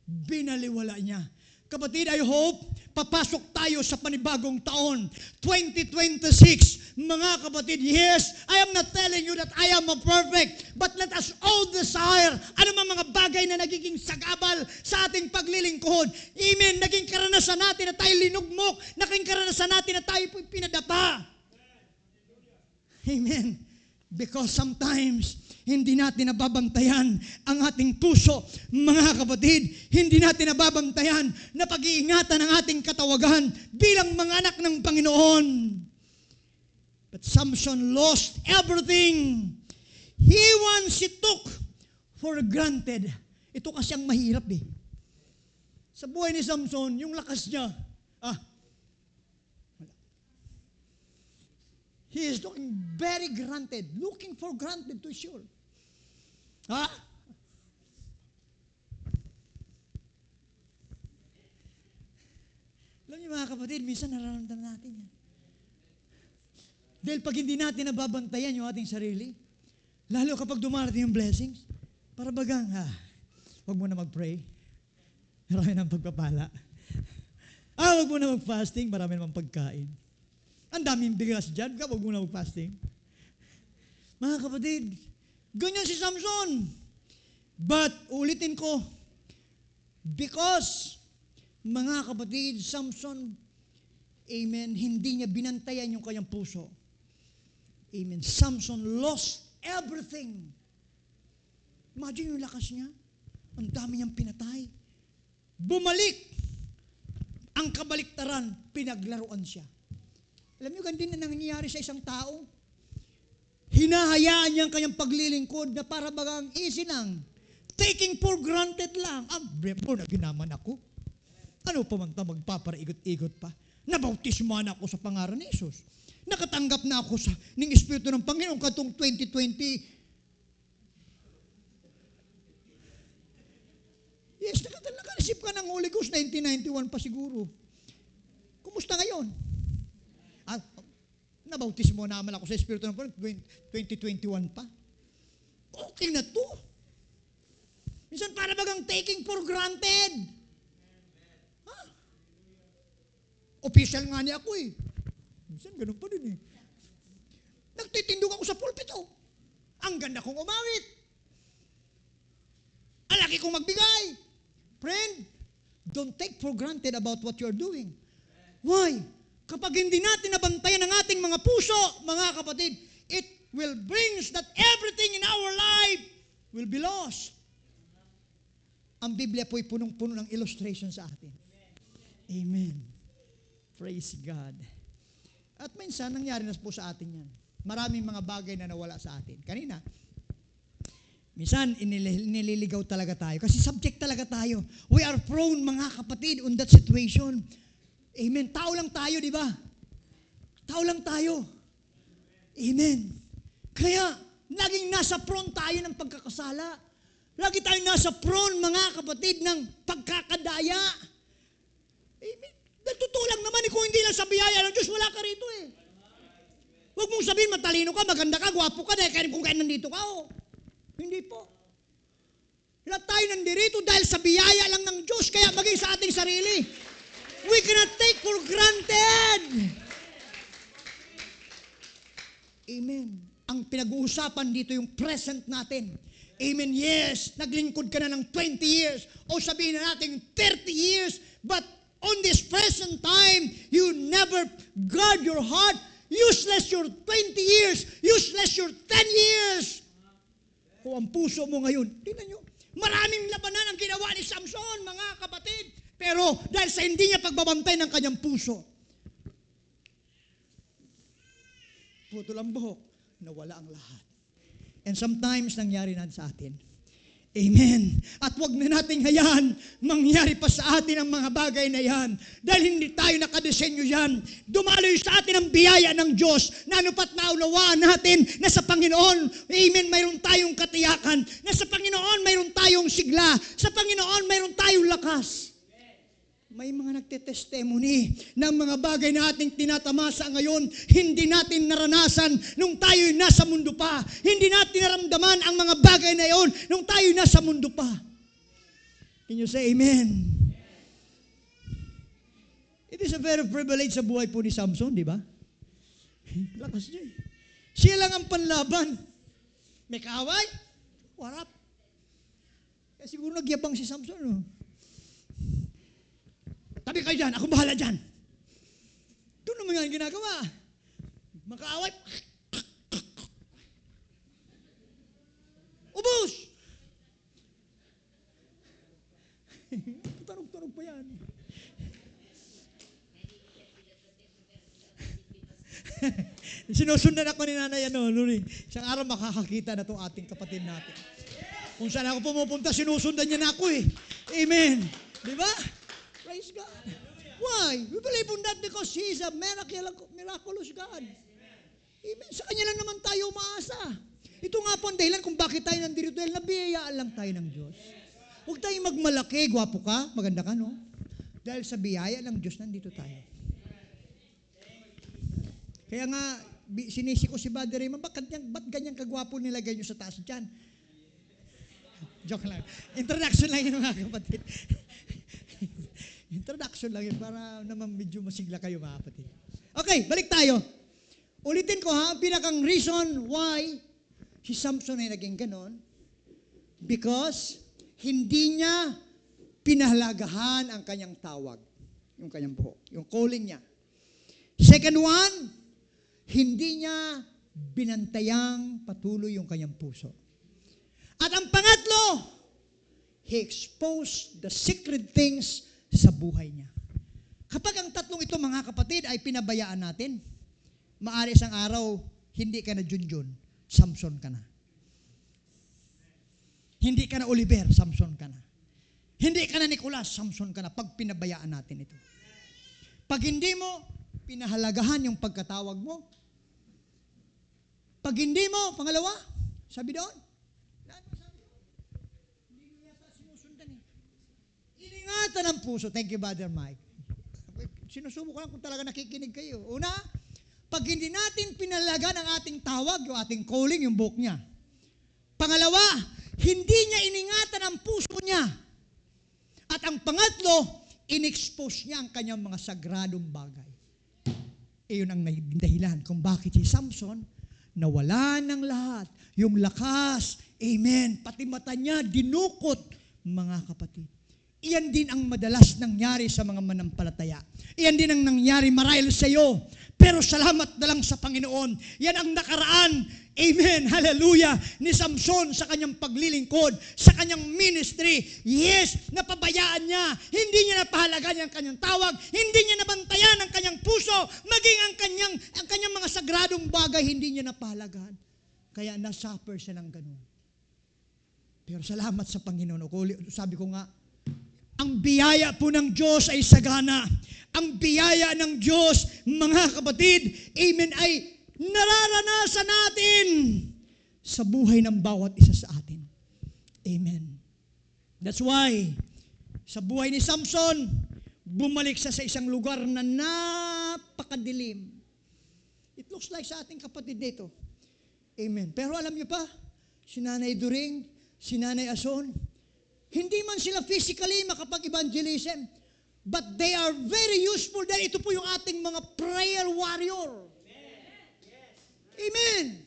Binaliwala niya. Kapatid, I hope papasok tayo sa panibagong taon, 2026. Mga kapatid, yes, I am not telling you that I am a perfect, but let us all desire ano mga bagay na nagiging sagabal sa ating paglilingkod. Amen. Naging karanasan natin na tayo linugmok, naging karanasan natin na tayo pinadapa. Amen. Because sometimes, hindi natin nababantayan ang ating puso, mga kapatid. Hindi natin nababantayan na pag-iingatan ang ating katawagan bilang mga anak ng Panginoon. But Samson lost everything. He once took for granted. Ito kasi ang mahirap eh. Sa buhay ni Samson, yung lakas niya, he is looking very granted, looking for granted to sure. Alam niyo mga kapatid, minsan nararamdaman natin yan. Dahil pag hindi natin nababantayan yung ating sarili, lalo kapag dumarating yung blessings, para bagang, huwag mo na mag-pray. Marami ng pagpapala. Huwag mo na mag-fasting, marami namang pagkain. Ang daming bigas dyan, huwag mo na mag-fasting. Mga kapatid, ganyan si Samson. But, ulitin ko, because, mga kapatid, Samson, amen, hindi niya binantayan yung kanyang puso. Amen. Samson lost everything. Imagine yung lakas niya. Ang dami niyang pinatay. Bumalik. Ang kabaliktaran, pinaglaruan siya. Alam niyo, ganun din na nangyayari sa isang tao. Hinahayaan niya ang kanyang paglilingkod na para bagang easy lang. Taking for granted lang. Born again naman ako. Ano pa man magpaparaigot-igot pa? Nabautismuhan ako sa pangalan ni Jesus. Nakatanggap na ako ng Espiritu ng Panginoon katong 2020. Yes, nakareceive ka ng Holy Ghost 1991 pa siguro. Kumusta ngayon? Nabautismo naman ako sa Espiritu ng Panginoon 2021 pa. Okay na to. Minsan para bagang taking for granted. Official nga niya ako eh. Minsan ganun pa din eh. Nagtitindog ako sa pulpito. Ang ganda kong umawit. Ang laki kong magbigay. Friend, don't take for granted about what you're doing. Why? Kapag hindi natin nabantayan ang ating mga puso, mga kapatid, it will bring that everything in our life will be lost. Ang Biblia po'y punong-puno ng illustration sa atin. Amen. Praise God. At minsan, nangyari na po sa atin yan. Maraming mga bagay na nawala sa atin. Kanina, minsan, inililigaw talaga tayo. Kasi subject talaga tayo. We are prone, mga kapatid, on that situation. Amen. Tao lang tayo, di ba? Tao lang tayo. Amen. Kaya, laging nasa prone tayo ng pagkakasala. Lagi tayong nasa prone, mga kapatid, ng pagkakadaya. Amen. Dahil totoo lang naman, kung hindi lang sa biyaya ng Diyos, wala ka rito eh. Huwag mong sabihin, matalino ka, maganda ka, gwapo ka, dahil kung kaya nandito ka, oh. Hindi po. Lahat tayo nandito dahil sa biyaya lang ng Diyos, kaya maging sa ating sarili. We cannot take for granted. Amen. Ang pinag-uusapan dito yung present natin. Amen, yes, naglingkod ka na ng 20 years, o sabihin na natin 30 years, but on this present time, you never guard your heart. Useless your 20 years. Useless your 10 years. Kung ang puso mo ngayon, tingnan nyo, maraming labanan ang ginawa ni Samson, mga kapatid. Pero dahil sa hindi niya pagbabantay ng kanyang puso, putol ang buhok, nawala ang lahat. And sometimes, nangyari na sa atin. Amen. At wag na nating hayaan mangyari pa sa atin ang mga bagay na yan. Dahil hindi tayo nakadesenyo yan. Dumaloy sa atin ang biyaya ng Diyos na anupat naunawaan natin na sa Panginoon, amen, mayroon tayong katiyakan. Na sa Panginoon, mayroon tayong sigla. Sa Panginoon, mayroon tayong lakas. May mga nagtetestimony ng mga bagay na ating tinatamasa ngayon, hindi natin naranasan nung tayo'y nasa mundo pa. Hindi natin naramdaman ang mga bagay na iyon nung tayo'y nasa mundo pa. Can you say amen? It is a very privilege sa buhay po ni Samson, di ba? Lakas niya eh. Siya lang ang panlaban. May kaaway, warap. Kaya siguro nagyabang si Samson, no? Tabi kayo dyan, ako bahala dyan. Doon naman yan ginagawa. Makaaway. Ubus! Tunog-tunog pa yan. Sinusundan ako ni Nanay Luri. Isang araw makakakita na itong ating kapatid natin. Kung saan ako pumupunta, sinusundan niya na ako eh. Amen. Di ba? Praise God. Why? We believe on that because He is a miraculous God. Amen. Sa Kanya lang naman tayo umaasa. Ito nga po ang dahilan kung bakit tayo nandito dahil nabiyayaan lang tayo ng Diyos. Huwag tayong magmalaki, gwapo ka, maganda ka, no? Dahil sa biyaya ng Diyos, nandito tayo. Kaya nga, sinisi ko si Brother Raymond, ba't ganyan kagwapo nilagay nyo sa taas dyan? Joke lang. Introduction lang yun, mga kapatid. Introduction lang yun para naman medyo masigla kayo, mga kapatid. Okay, balik tayo. Ulitin ko ha, ang pinakang reason why si Samson ay naging ganon, because hindi niya pinahalagahan ang kanyang tawag, yung kanyang buhok, yung calling niya. Second one, hindi niya binantayang patuloy yung kanyang puso. At ang pangatlo, he exposed the secret things sa buhay niya. Kapag ang tatlong ito, mga kapatid, ay pinabayaan natin, maaari isang araw, hindi ka na Junjun, Samson ka na. Hindi ka na Oliver, Samson ka na. Hindi ka na Nicolas, Samson ka na, pag pinabayaan natin ito. Pag hindi mo pinahalagahan yung pagkatawag mo, pag hindi mo, pangalawa, sabi doon, hindi mo yata sinusundan eh. Iningatan ang puso. Thank you, Brother Mike. Sinusubo ko lang kung talaga nakikinig kayo. Una, pag hindi natin pinalagan ang ating tawag, yung ating calling, yung buhok niya. Pangalawa, hindi niya iningatan ang puso niya. At ang pangatlo, in-expose niya ang kanyang mga sagradong bagay. Iyon ang dahilan kung bakit si Samson nawala ng lahat. Yung lakas, amen, pati mata niya, dinukot, mga kapatid. Iyan din ang madalas nangyari sa mga manampalataya. Iyan din ang nangyari marahil sa iyo. Pero salamat na lang sa Panginoon. Yan ang nakaraan, amen, hallelujah, ni Samson sa kanyang paglilingkod, sa kanyang ministry. Yes, napabayaan niya. Hindi niya napahalagan ang kanyang tawag. Hindi niya nabantayan ang kanyang puso. Maging ang kanyang mga sagradong bagay, hindi niya napahalagan. Kaya nasuffer siya ng ganun. Pero salamat sa Panginoon. Sabi ko nga, ang biyaya po ng Diyos ay sagana. Ang biyaya ng Diyos, mga kapatid, amen, ay nararanasan natin sa buhay ng bawat isa sa atin. Amen. That's why, sa buhay ni Samson, bumalik siya sa isang lugar na napakadilim. It looks like sa ating kapatid dito. Amen. Pero alam niyo pa, si Nanay During, si Nanay Ason, hindi man sila physically makapag-evangelism, but they are very useful dahil ito po yung ating mga prayer warrior. Amen.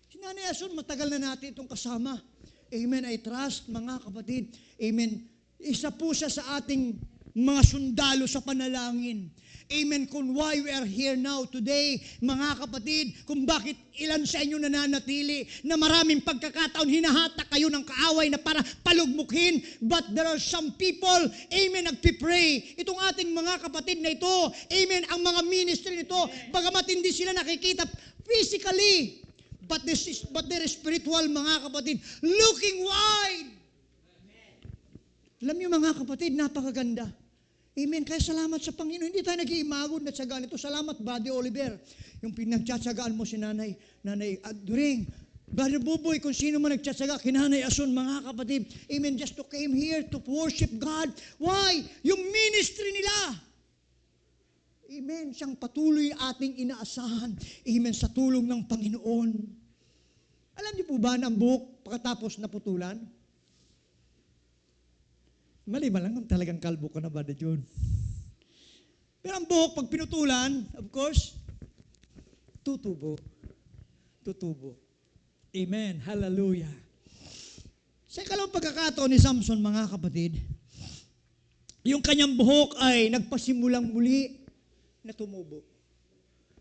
Si Nanay Ason, matagal na natin itong kasama. Amen. I trust, mga kapatid. Amen. Isa po siya sa ating mga sundalo sa panalangin. Amen. Kung why we are here now today, mga kapatid, kung bakit ilan sa inyo nananatili, na maraming pagkakataon hinahatak kayo ng kaaway na para palugmukin, but there are some people, amen, nagpipray. Itong ating mga kapatid na ito, amen, ang mga ministry nito, bagamat hindi sila nakikita physically, but they're spiritual, mga kapatid, looking wide. Alam niyo, mga kapatid, napakaganda. Amen. Kaya salamat sa Panginoon. Hindi tayo nag-iimagod na tsagaan ito. Salamat, Buddy Oliver. Yung pinagtsatsagaan mo si Nanay During. Brother Buboy, kung sino man nagtsatsaga, kinanay Ason, mga kapatid. Amen. Just to came here to worship God. Why? Yung ministry nila. Amen. Siyang patuloy ating inaasahan. Amen. Sa tulong ng Panginoon. Alam niyo po ba na ang buhok pagkatapos naputulan? Mali ba lang kung talagang kalbo ka na ba, John? Pero ang buhok, pag pinutulan, of course, tutubo. Tutubo. Amen. Hallelujah. Sa ikalawang pagkakataon ni Samson, mga kapatid, yung kanyang buhok ay nagpasimulang muli na tumubo.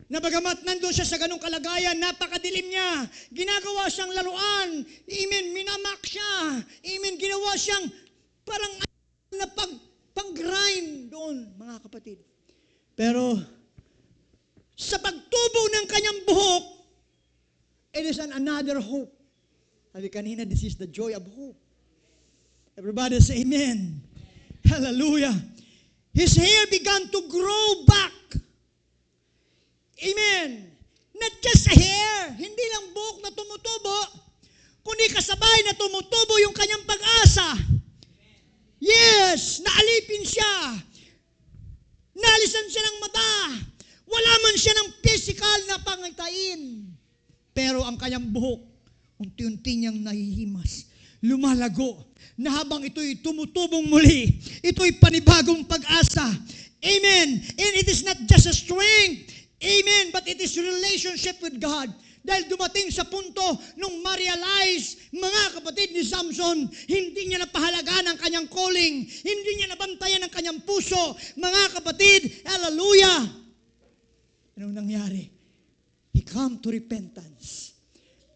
Na bagamat nandun siya sa ganong kalagayan, napakadilim niya, ginagawa siyang laruan, amen, minamak siya, amen, ginawa siyang parang na pang-grind doon, mga kapatid. Pero, sa pagtubo ng kanyang buhok, it is another hope. Sabi kanina, this is the joy of hope. Everybody say amen. Hallelujah. His hair began to grow back. Amen. Not just hair, hindi lang buhok na tumutubo, kundi kasabay na tumutubo yung kanyang pag-asa. Yes, naalipin siya. Naalisan siya ng mata. Wala man siya ng physical na pangitain. Pero ang kanyang buhok, unti-unti niyang nahihimas, lumalago, na habang ito'y tumutubong muli, ito'y panibagong pag-asa. Amen. And it is not just a strength. Amen. But it is relationship with God. Dahil dumating sa punto nung ma-realize, mga kapatid ni Samson, hindi niya napahalagaan ang kanyang calling. Hindi niya nabantayan ang kanyang puso. Mga kapatid, hallelujah! Anong nangyari? He come to repentance.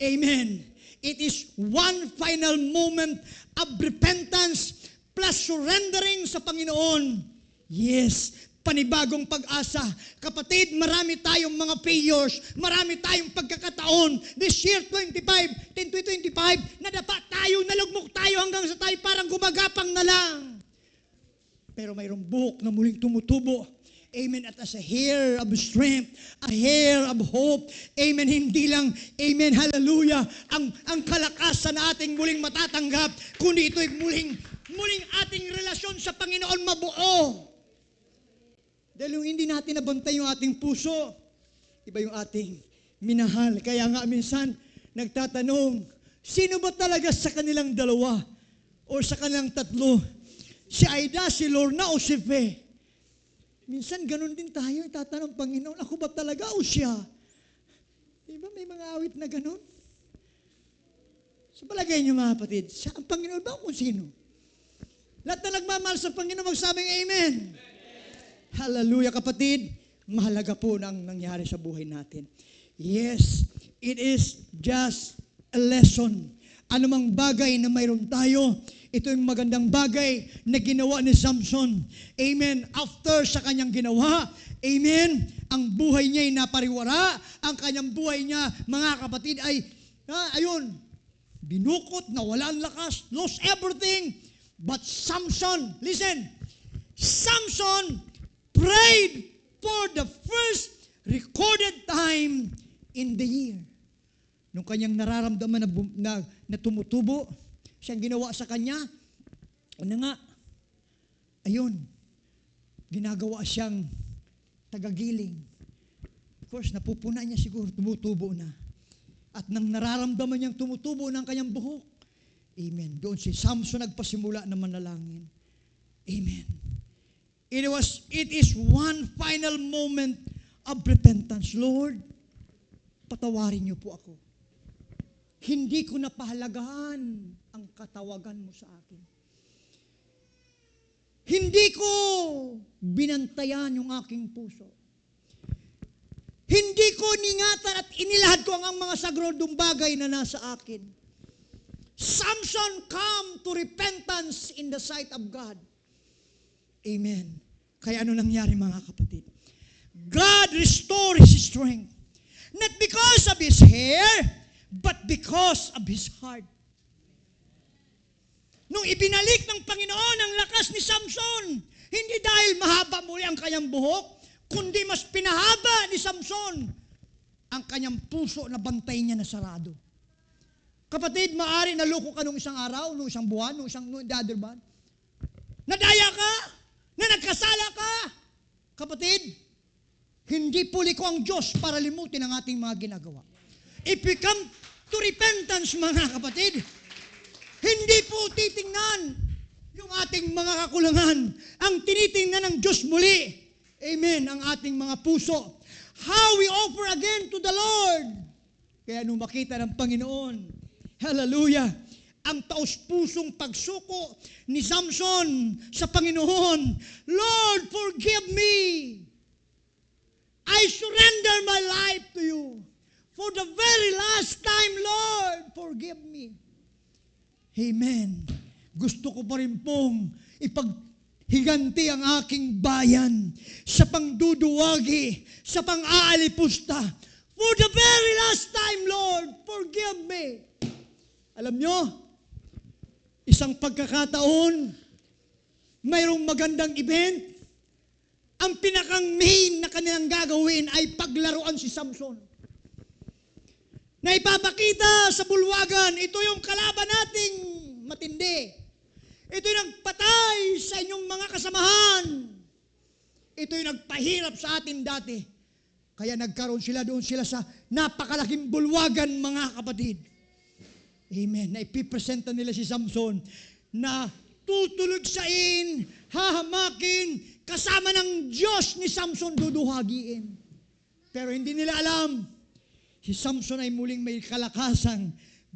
Amen. It is one final moment of repentance plus surrendering sa Panginoon. Yes, panibagong pag-asa. Kapatid, marami tayong mga failures, marami tayong pagkakataon. This year, 10-25, nadapa tayo, nalugmok tayo hanggang sa tayo parang gumagapang na lang. Pero mayroong buhok na muling tumutubo. Amen. At as a hair of strength, a hair of hope. Amen. Hindi lang, amen, hallelujah, ang kalakasan na ating muling matatanggap, kundi ito'y muling ating relasyon sa Panginoon mabuo. Dahil yung hindi natin nabantay yung ating puso, iba yung ating minahal. Kaya nga minsan, nagtatanong, sino ba talaga sa kanilang dalawa o sa kanilang tatlo? Si Aida, si Lorna o si Fe? Minsan ganun din tayo, itatanong, Panginoon, ako ba talaga o siya? Diba may mga awit na ganun? Sa palagay niyo mga kapatid, siya ang Panginoon ba o kung sino? Lahat na nagmamahal sa Panginoon, magsabing Amen. Hallelujah, kapatid. Mahalaga po ang nangyari sa buhay natin. Yes, it is just a lesson. Anumang bagay na mayroon tayo, ito yung magandang bagay na ginawa ni Samson. Amen. After sa kanyang ginawa, amen, ang buhay niya ay napariwara. Ang kanyang buhay niya, mga kapatid, ay, ayun, binukot, nawala ang lakas, lost everything. But Samson, listen, Samson prayed for the first recorded time in the year. Nung kanyang nararamdaman na tumutubo, siyang ginawa sa kanya, ayun, ginagawa siyang tagagiling. Of course, napupuna niya siguro, tumutubo na. At nang nararamdaman niyang tumutubo ng kanyang buhok, amen, doon si Samson nagpasimula na manalangin. Amen. It is one final moment of repentance. Lord, patawarin niyo po ako. Hindi ko napahalagahan ang katawagan mo sa akin. Hindi ko binantayan yung aking puso. Hindi ko ningatan at inilahad ko ang mga sagradong bagay na nasa akin. Samson come to repentance in the sight of God. Amen. Kaya ano nangyari mga kapatid? God restored his strength. Not because of his hair, but because of his heart. Nung ibinalik ng Panginoon ang lakas ni Samson, hindi dahil mahaba muli ang kanyang buhok, kundi mas pinahaba ni Samson ang kanyang puso na bantay niya na sarado. Kapatid, maaari naloko ka nung isang araw, nung isang buwan, nung the other month. Nadaya ka, na nagkasala ka. Kapatid, hindi puli ko ang Diyos para limutin ang ating mga ginagawa. If we come to repentance, mga kapatid, hindi po titingnan yung ating mga kakulangan. Ang tinitingnan ng Diyos muli, amen, ang ating mga puso. How we offer again to the Lord. Kaya nung makita ng Panginoon, hallelujah, ang taos-pusong pagsuko ni Samson sa Panginoon, Lord, forgive me. I surrender my life to you. For the very last time, Lord, forgive me. Amen. Gusto ko pa rin pong ipaghiganti ang aking bayan sa pangduduwagi, sa pang-aalipusta. For the very last time, Lord, forgive me. Alam nyo, isang pagkakataon, mayroong magandang event, ang pinakang main na kanilang gagawin ay paglaruan si Samson. Na ipapakita sa bulwagan, ito yung kalaban nating matindi. Ito yung nagpatay sa inyong mga kasamahan. Ito yung nagpahirap sa atin dati. Kaya nagkaroon sila doon sila sa napakalaking bulwagan, mga kapatid. Amen. Na ipipresenta nila si Samson na tutulugsain, hahamakin, kasama ng Diyos ni Samson duduhagiin. Pero hindi nila alam, si Samson ay muling may kalakasang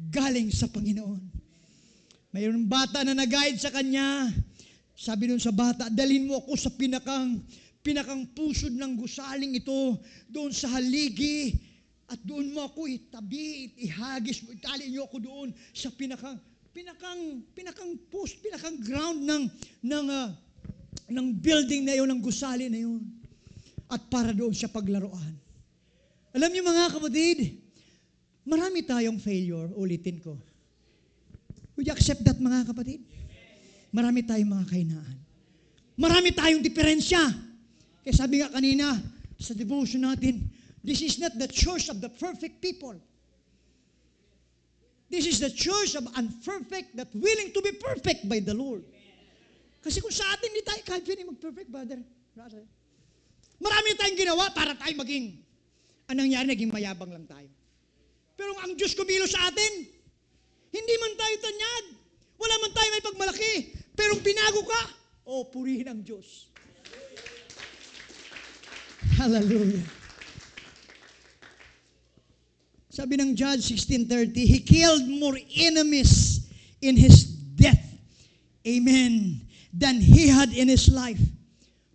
galing sa Panginoon. Mayroong bata na nag-guide sa kanya. Sabi nun sa bata, dalhin mo ako sa pinakang pusod ng gusaling ito, doon sa haligi, at doon mo ako itabi, ihagis mo, itali niyo ako doon sa pinakang ground ng building na yun, ng gusali na yun. At para doon siya paglaruan. Alam niyo mga kapatid, marami tayong failure, ulitin ko. Would you accept that mga kapatid? Marami tayong mga kahinaan. Marami tayong diferensya. Kaya sabi nga kanina, sa devotion natin, this is not the church of the perfect people. This is the church of unperfect that willing to be perfect by the Lord. Kasi kung sa atin, hindi tayo kahit pwede mag-perfect, brother. Marami tayong ginawa para tayo maging, anong nangyari, naging mayabang lang tayo. Pero ang Diyos kumilo sa atin, hindi man tayo tanyag, wala man tayo may pagmalaki, pero pinago ka, purihin ang Diyos. Hallelujah. Sabi ng Judge 16:30, He killed more enemies in His death, amen, than He had in His life.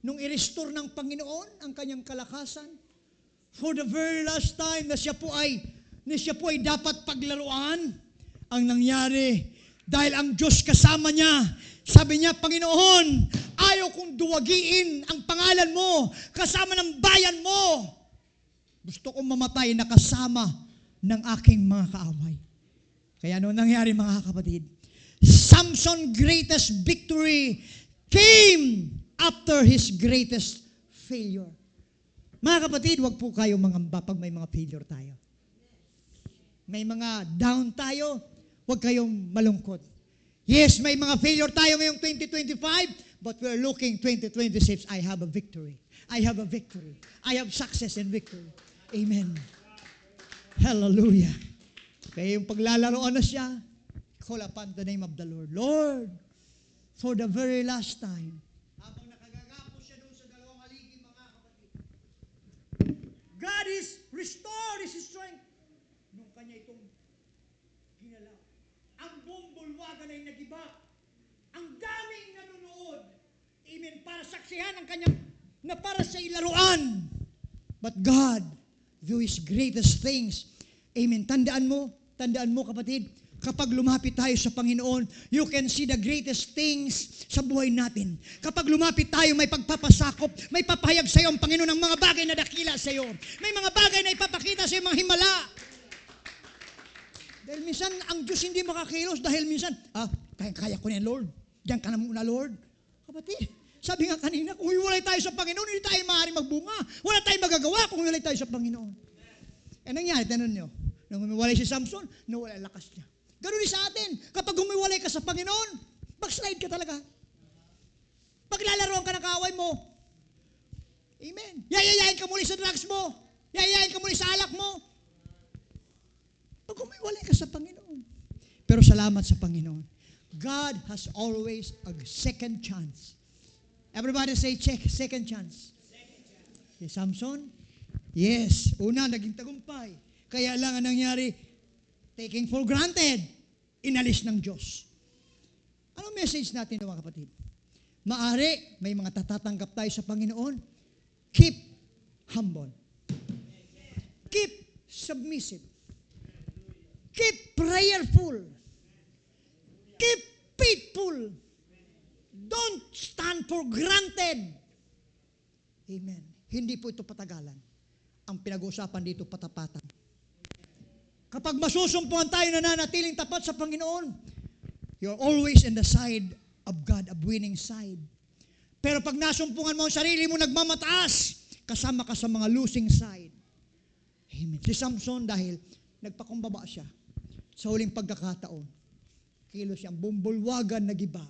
Nung i-restore ng Panginoon ang kanyang kalakasan, for the very last time na siya po ay dapat paglaruan, ang nangyari, dahil ang Diyos kasama niya, sabi niya, Panginoon, ayaw kong duwagiin ang pangalan mo, kasama ng bayan mo. Gusto kong mamatay na kasama ng aking mga kaaway. Kaya ano nangyari mga kapatid? Samson's greatest victory came after his greatest failure. Mga kapatid, wag po kayo mangamba pag may mga failure tayo. May mga down tayo, wag kayong malungkot. Yes, may mga failure tayo ngayong 2025, but we're looking 2026, I have a victory. I have a victory. I have success and victory. Amen. Hallelujah. Kaya yung paglalaroan na siya, call upon the name of the Lord. Lord, for the very last time, habang nakagagapo siya doon sa dalawang haligi, mga kapatid, God is restored His strength. Nung kanya itong ginalaw, ang buong bulwagan ay nagiba. Ang daming nanonood. Amen. Para saksihan ang kanyang, na para sa ilaruan. But God, do His greatest things. Amen. Tandaan mo kapatid, kapag lumapit tayo sa Panginoon, you can see the greatest things sa buhay natin. Kapag lumapit tayo, may pagpapasakop, may papahayag sa iyo ang Panginoon ng mga bagay na dakila sa iyo. May mga bagay na ipapakita sa iyo, mga himala. Dahil minsan, ang Diyos hindi makakilos dahil minsan, kaya ko na yan, Lord. Diyan ka na muna, Lord. Kapatid, sabi nga kanina, kung hiwalay tayo sa Panginoon, hindi tayo maaari magbunga. Wala tayong magagawa kung hiwalay tayo sa Panginoon. Eh nangyari, tanong nyo, nung humiwalay si Samson, nawala ang lakas niya. Ganun din sa atin. Kapag humiwalay ka sa Panginoon, backslide ka talaga. Paglalaroan ka ng kaaway mo. Amen. Yayayain ka muli sa drugs mo. Yayayain ka muli sa alak mo. Pag humiwalay ka sa Panginoon. Pero salamat sa Panginoon. God has always a second chance. Everybody say, check, second chance. Si Samson, yes, una, naging tagumpay. Kaya lang ang nangyari, taking for granted, inalis ng Diyos. Anong message natin mga kapatid? Maari, may mga tatatanggap tayo sa Panginoon. Keep humble. Keep submissive. Keep prayerful. Keep faithful. Don't stand for granted. Amen. Hindi po ito patagalan. Ang pinag-uusapan dito, patapatan. Kapag masusumpuan tayo na nanatiling tapat sa Panginoon, you're always in the side of God, a winning side. Pero pag nasumpungan mo ang sarili mo, nagmamataas, kasama ka sa mga losing side. Amen. Si Samson, dahil nagpakumbaba siya sa huling pagkakataon, kilos siyang bumbulwagan, nagiba.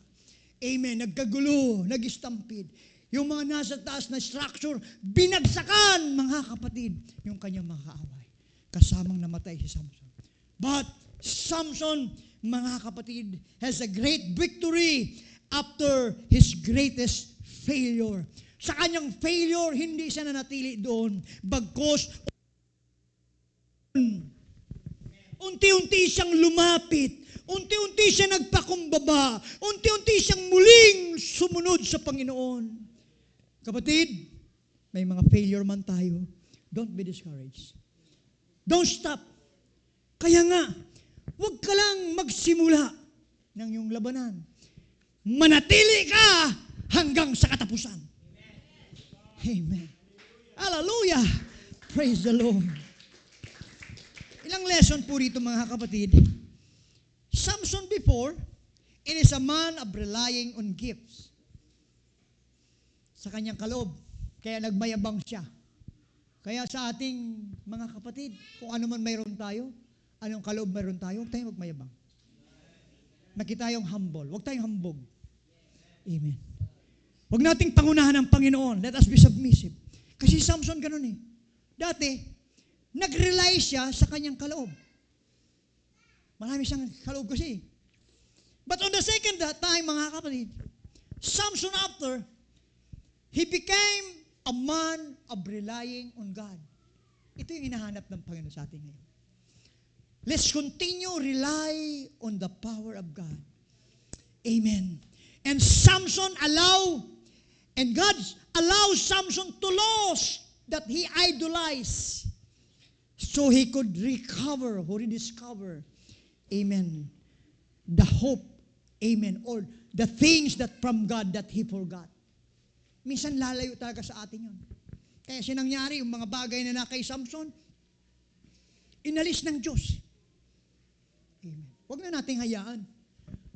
Amen. Nagkagulo, nag-stampede. Yung mga nasa taas na structure, binagsakan, mga kapatid, yung kanyang mga kaaway. Kasamang namatay si Samson. But Samson, mga kapatid, has a great victory after his greatest failure. Sa kanyang failure, hindi siya nanatili doon. Bagkus, unti-unti siyang lumapit. Unti-unti siya nagpakumbaba. Unti-unti siyang muling sumunod sa Panginoon. Kapatid, may mga failure man tayo. Don't be discouraged. Don't stop. Kaya nga, huwag ka lang magsimula ng iyong labanan. Manatili ka hanggang sa katapusan. Amen. Hallelujah. Praise the Lord. Ilang lesson po rito mga kapatid. Samson before, it is a man of relying on gifts. Sa kanyang kaloob. Kaya nagmayabang siya. Kaya sa ating mga kapatid, kung ano man mayroon tayo, anong kaloob mayroon tayo, huwag tayong magmayabang. Nakita tayong humble. Huwag tayong hambog. Amen. Huwag nating pangunahan ng Panginoon. Let us be submissive. Kasi Samson ganun eh. Dati, nag-rely siya sa kanyang kaloob. Marami siyang kaloob kasi. But on the second time, mga kapatid, Samson after, he became a man of relying on God. Ito yung hinahanap ng Panginoon sa atin ngayon. Let's continue rely on the power of God. Amen. And Samson and God allows Samson to lose that he idolized so he could recover or rediscover, amen, the hope, amen, or the things that from God that he forgot. Minsan lalayo talaga sa atin yun. Kaya sinangyari yung mga bagay na kay Samson, inalis ng Diyos. Amen. Huwag na nating hayaan.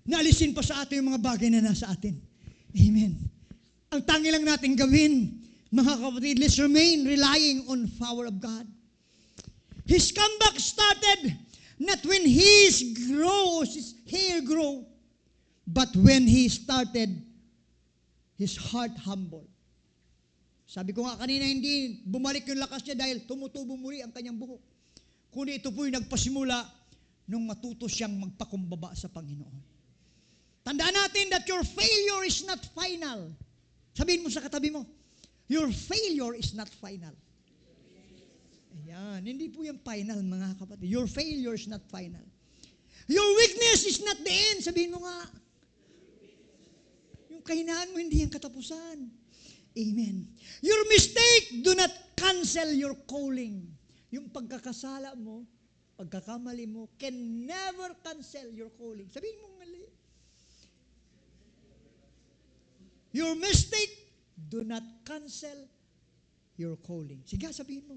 Naalisin pa sa atin yung mga bagay na nasa atin. Amen. Ang tangi lang natin gawin, mga kapatid, let's remain relying on power of God. His comeback started not when his hair grew, but when he started his heart humble. Sabi ko nga kanina, hindi bumalik yung lakas niya dahil tumutubo muli ang kanyang buhok. Kundi ito po'y nagpasimula nung matuto siyang magpakumbaba sa Panginoon. Tandaan natin that your failure is not final. Sabihin mo sa katabi mo, your failure is not final. Ayan, hindi po yung final mga kapatid. Your failure is not final. Your weakness is not the end. Sabihin mo nga, yung kahinaan mo hindi yung katapusan. Amen. Your mistake do not cancel your calling. Yung pagkakasala mo, pagkakamali mo, can never cancel your calling. Sabihin mo mali. Your mistake do not cancel your calling. Sige, sabihin mo.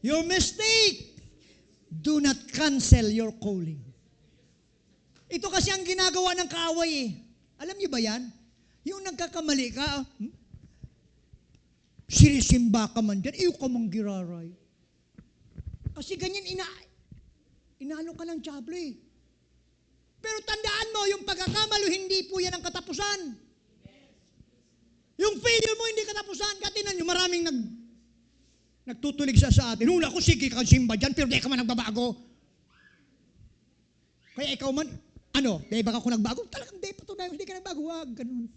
Your mistake do not cancel your calling. Ito kasi ang ginagawa ng kaaway eh. Alam niyo ba yan? Yung nagkakamali ka, sinisimba ka man dyan, iyo ka mang giraray. Kasi ganyan, inalo ka ng diablo eh. Pero tandaan mo, yung pagkakamalo, hindi po yan ang katapusan. Yung failure mo, hindi katapusan. Katinan nyo, maraming nagtutulig sa atin. Hula ko, sige ka simba dyan, pero di ka man nagbabago. Kaya ikaw man, di ba ako nagbago? Talagang di pa to, hindi ka nagbago. Wag, ganun.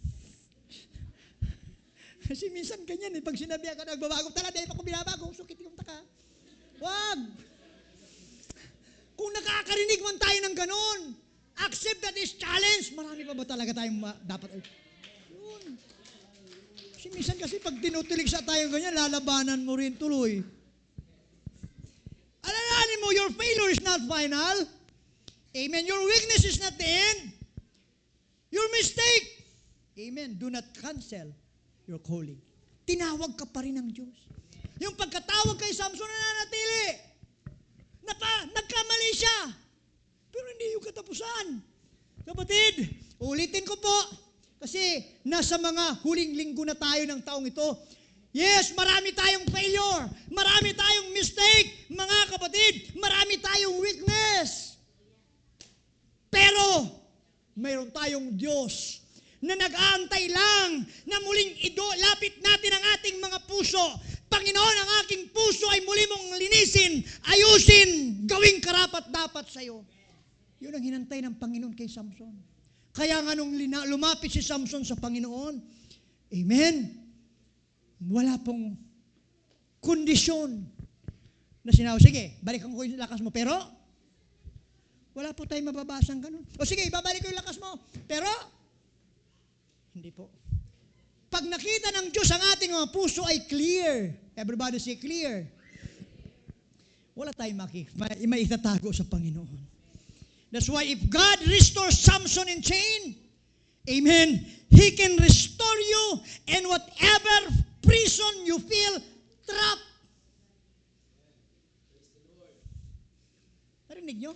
Kasi minsan ganyan pag sinabi ka nagbabago, talaga di pa ako binabago, sukit yung taka. Wag! Kung nakakarinig man tayo ng ganun, accept that is challenge. Marami pa ba talaga tayong dapat? Yun. Kasi minsan kasi pag tinutulig sa tayo ganyan, lalabanan mo rin tuloy. Alalahanin mo, your failure is not final. Amen. Your weakness is not the end. Your mistake, amen, do not cancel your calling. Tinawag ka pa rin ng Diyos. Yung pagkatawag kay Samson na nanatili, nagkamali siya. Pero hindi yung katapusan. Kapatid, ulitin ko po, kasi nasa mga huling linggo na tayo ng taong ito. Yes, marami tayong failure, marami tayong mistake, mga kapatid, marami tayong weakness. Pero, mayroon tayong Diyos na nag-aantay lang na muling lapit natin ang ating mga puso. Panginoon, ang aking puso ay muli mong linisin, ayusin, gawing karapat-dapat sa iyo. Yun ang hinantay ng Panginoon kay Samson. Kaya nga nung lumapit si Samson sa Panginoon, amen, wala pong kondisyon na sinabi, sige, balikan ko yung lakas mo, pero wala po tayong mababasang ganun. O sige, babalik ko yung lakas mo, pero hindi po. Pag nakita ng Diyos ang ating mga puso ay clear. Everybody say clear. Wala tayong maitatago sa Panginoon. That's why if God restores Samson in chain, amen, He can restore you in whatever prison you feel trapped. Narinig nyo?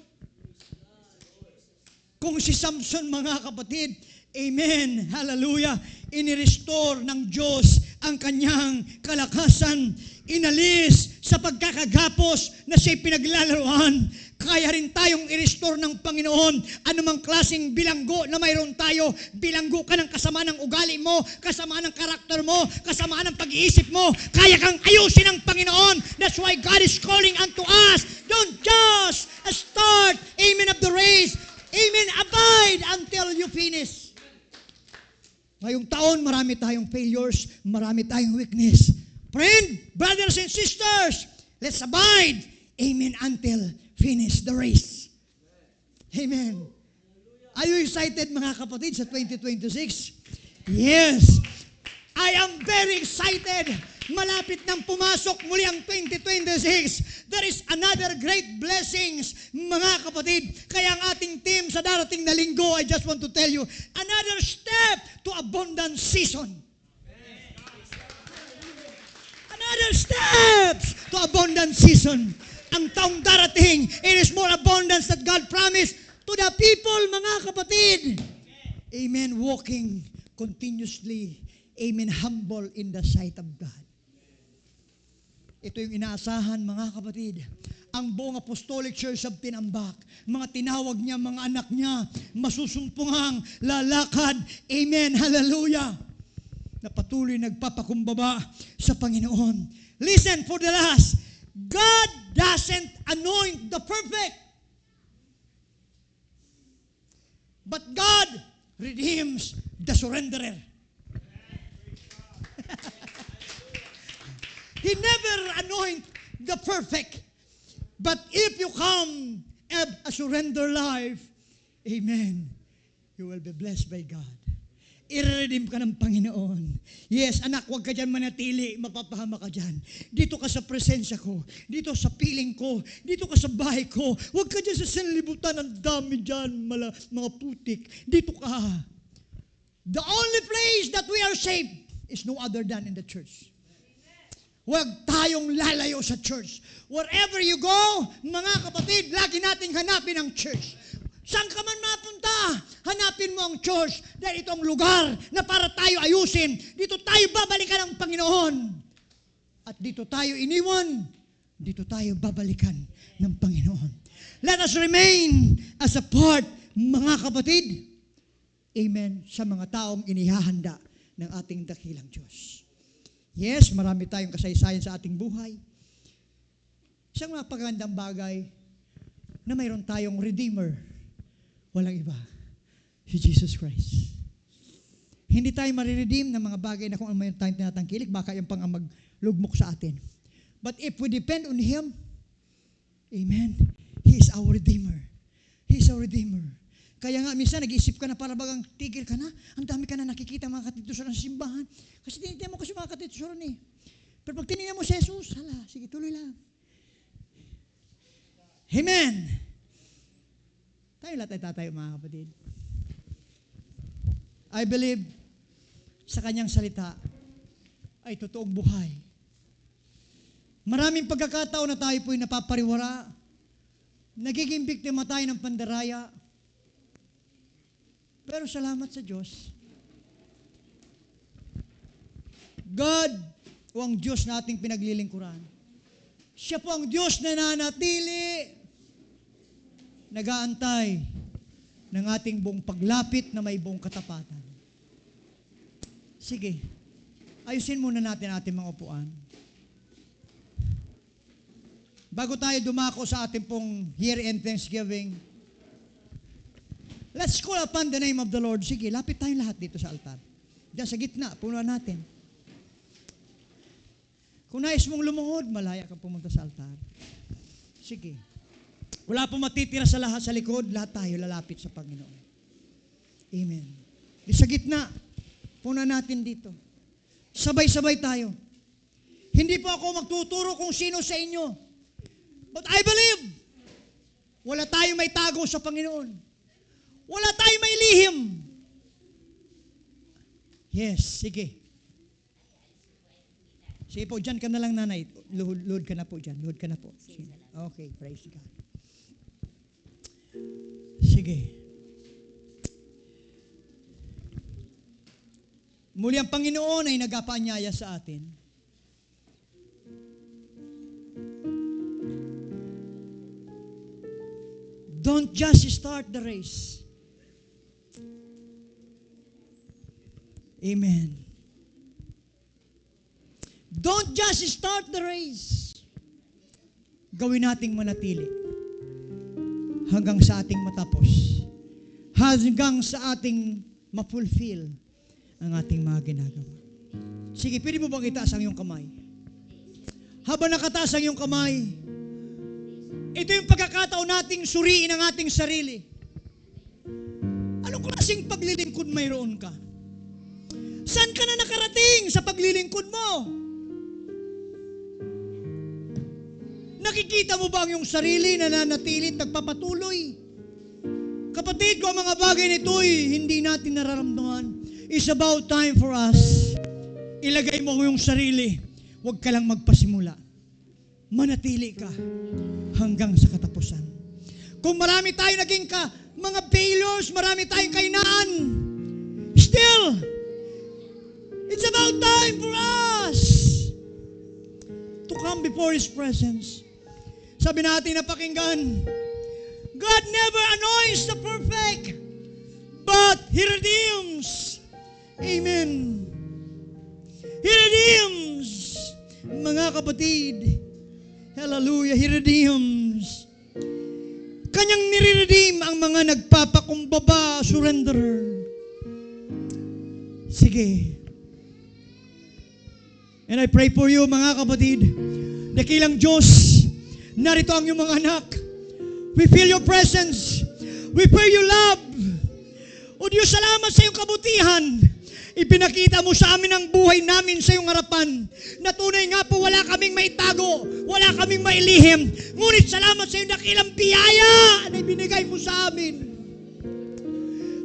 Kung si Samson, mga kapatid, amen, hallelujah, inirestore ng Diyos ang kanyang kalakasan, inalis sa pagkakagapos na siya'y pinaglalaroan, kaya rin tayong i-restore ng Panginoon. Anumang klaseng bilanggo na mayroon tayo, bilanggo ka ng kasama ng ugali mo, kasama ng karakter mo, kasama ng pag-iisip mo, kaya kang ayusin ng Panginoon. That's why God is calling unto us. Don't just start, amen, of the race. Amen, abide until you finish. Ngayong taon, marami tayong failures, marami tayong weakness. Friend, brothers and sisters, let's abide, amen, until finish the race. Amen. Are you excited, mga kapatid, sa 2026? Yes. I am very excited. Malapit nang pumasok muli ang 2026. There is another great blessings, mga kapatid. Kaya ang ating team sa darating na linggo, I just want to tell you, another step to abundant season. Another steps to abundant season. Ang taong darating, it is more abundance that God promised to the people, mga kapatid. Amen. Walking continuously, amen, humble in the sight of God. Ito yung inaasahan, mga kapatid. Ang buong Apostolic Church of Tinambak, mga tinawag niya, mga anak niya, masusumpungang lalakad, amen, hallelujah, na patuloy nagpapakumbaba sa Panginoon. Listen, for the last, God doesn't anoint the perfect, but God redeems the surrenderer. He never anoint the perfect. But if you come have a surrender life, amen, you will be blessed by God. I-redeem ka ng Panginoon. Yes, anak, huwag ka dyan manatili, mapapahama ka dyan. Dito ka sa presensya ko, dito sa piling ko, dito ka sa bahay ko. Huwag ka dyan sa sanlibutan, ang dami dyan, mga putik. Dito ka. The only place that we are safe is no other than in the church. Huwag tayong lalayo sa church. Wherever you go, mga kapatid, lagi nating hanapin ang church. Saan ka man mapunta, hanapin mo ang church dahil itong lugar na para tayo ayusin. Dito tayo babalikan ng Panginoon. At dito tayo iniwan, dito tayo babalikan ng Panginoon. Let us remain as a part, mga kapatid, amen, sa mga taong inihahanda ng ating dakilang Diyos. Yes, marami tayong kasaysayan sa ating buhay. Isang napakagandang bagay na mayroon tayong Redeemer. Walang iba, si Jesus Christ. Hindi tayo mariredeem ng mga bagay na kung ano mayroon tayong tinatangkilik, baka yung pang maglugmok sa atin. But if we depend on Him, amen, He is our Redeemer. He is our Redeemer. Kaya nga, minsan nag-iisip ka na para bagang tigil ka na. Ang dami ka na nakikita mga katitusuran sa simbahan. Kasi tinignan mo kasi mga katitusuran eh. Pero pag tinignan mo si Jesus, hala, sige, tuloy lang. Amen. Tayo lahat ay tatayo, mga kapatid. I believe sa kanyang salita ay totoong buhay. Maraming pagkakataon na tayo po'y napapariwara. Nagiging biktima tayo ng pandaraya. Pero salamat sa Diyos. God o ang Diyos na ating pinaglilingkuran. Siya po ang Diyos na nanatili, nag-aantay ng ating buong paglapit na may buong katapatan. Sige, ayusin muna natin ating mga upuan. Bago tayo dumako sa ating pong year-end Thanksgiving, Let's call upon the name of the Lord. Sige, lapit tayong lahat dito sa altar. Diyan sa gitna, punuan natin. Kung nais mong lumuhod, malaya ka pumunta sa altar. Sige. Wala pong matitira sa lahat sa likod, lahat tayo lalapit sa Panginoon. Amen. Di sa gitna, punuan natin dito. Sabay-sabay tayo. Hindi po ako magtuturo kung sino sa inyo. But I believe, wala tayong may tago sa Panginoon. Wala tayong may lihim. Yes, sige. Sige po, dyan ka na lang, nanay. Luhod ka na po dyan. Luhod ka na po. Sige. Okay, praise God. Sige. Muli ang Panginoon ay nagpapaanyaya sa atin. Don't just start the race. Amen. Don't just start the race. Gawin nating manatili hanggang sa ating matapos. Hanggang sa ating ma-fulfill ang ating mga ginagawa. Sige, pwede mo bang itaas ang iyong kamay? Habang nakataas ang iyong kamay, ito yung pagkakataon nating suriin ang ating sarili. Anong klaseng paglilingkod mayroon ka? Saan ka na nakarating sa paglilingkod mo? Nakikita mo ba ang iyong sarili na nanatili at nagpapatuloy? Kapatid ko, ang mga bagay nito'y hindi natin nararamdaman. It's about time for us. Ilagay mo ang iyong sarili. Huwag ka lang magpasimula. Manatili ka hanggang sa katapusan. Kung marami tayong naging mga failures, marami tayong kainaan, still, it's about time for us to come before His presence. Sabi natin na pakinggan, God never anoints the perfect, but He redeems. Amen. He redeems. Mga kapatid, hallelujah, He redeems. Kanyang nire-redeem ang mga nagpapakumbaba, surrender. Sige. And I pray for you, mga kapatid, dakilang Diyos, narito ang iyong mga anak. We feel your presence. We feel your love. O Diyos, salamat sa iyong kabutihan. Ipinakita mo sa amin ang buhay namin sa iyong harapan. Na tunay nga po, wala kaming maitago, wala kaming mailihim. Ngunit salamat sa iyong dakilang biyaya na ibinigay mo sa amin.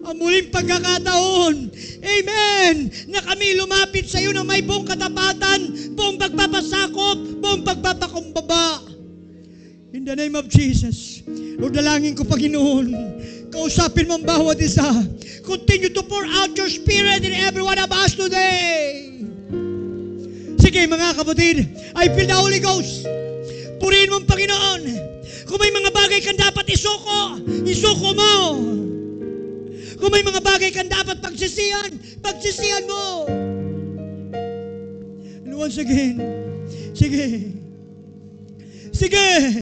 Ang muling pagkakataon, amen, na kami lumapit sa iyo na may buong katapatan, buong pagpapasakop, buong pagpapakumbaba. In the name of Jesus, Lord, dalangin ko, Panginoon, kausapin mo ang bawat isa. Continue to pour out your Spirit in every one of us today. Sige, mga kapatid, I feel the Holy Ghost. Purihin mo ang Panginoon. Kung may mga bagay kang dapat isuko, isuko mo. Kung may mga bagay kang dapat pagsisihan, pagsisihan mo. And once again, sige. Sige.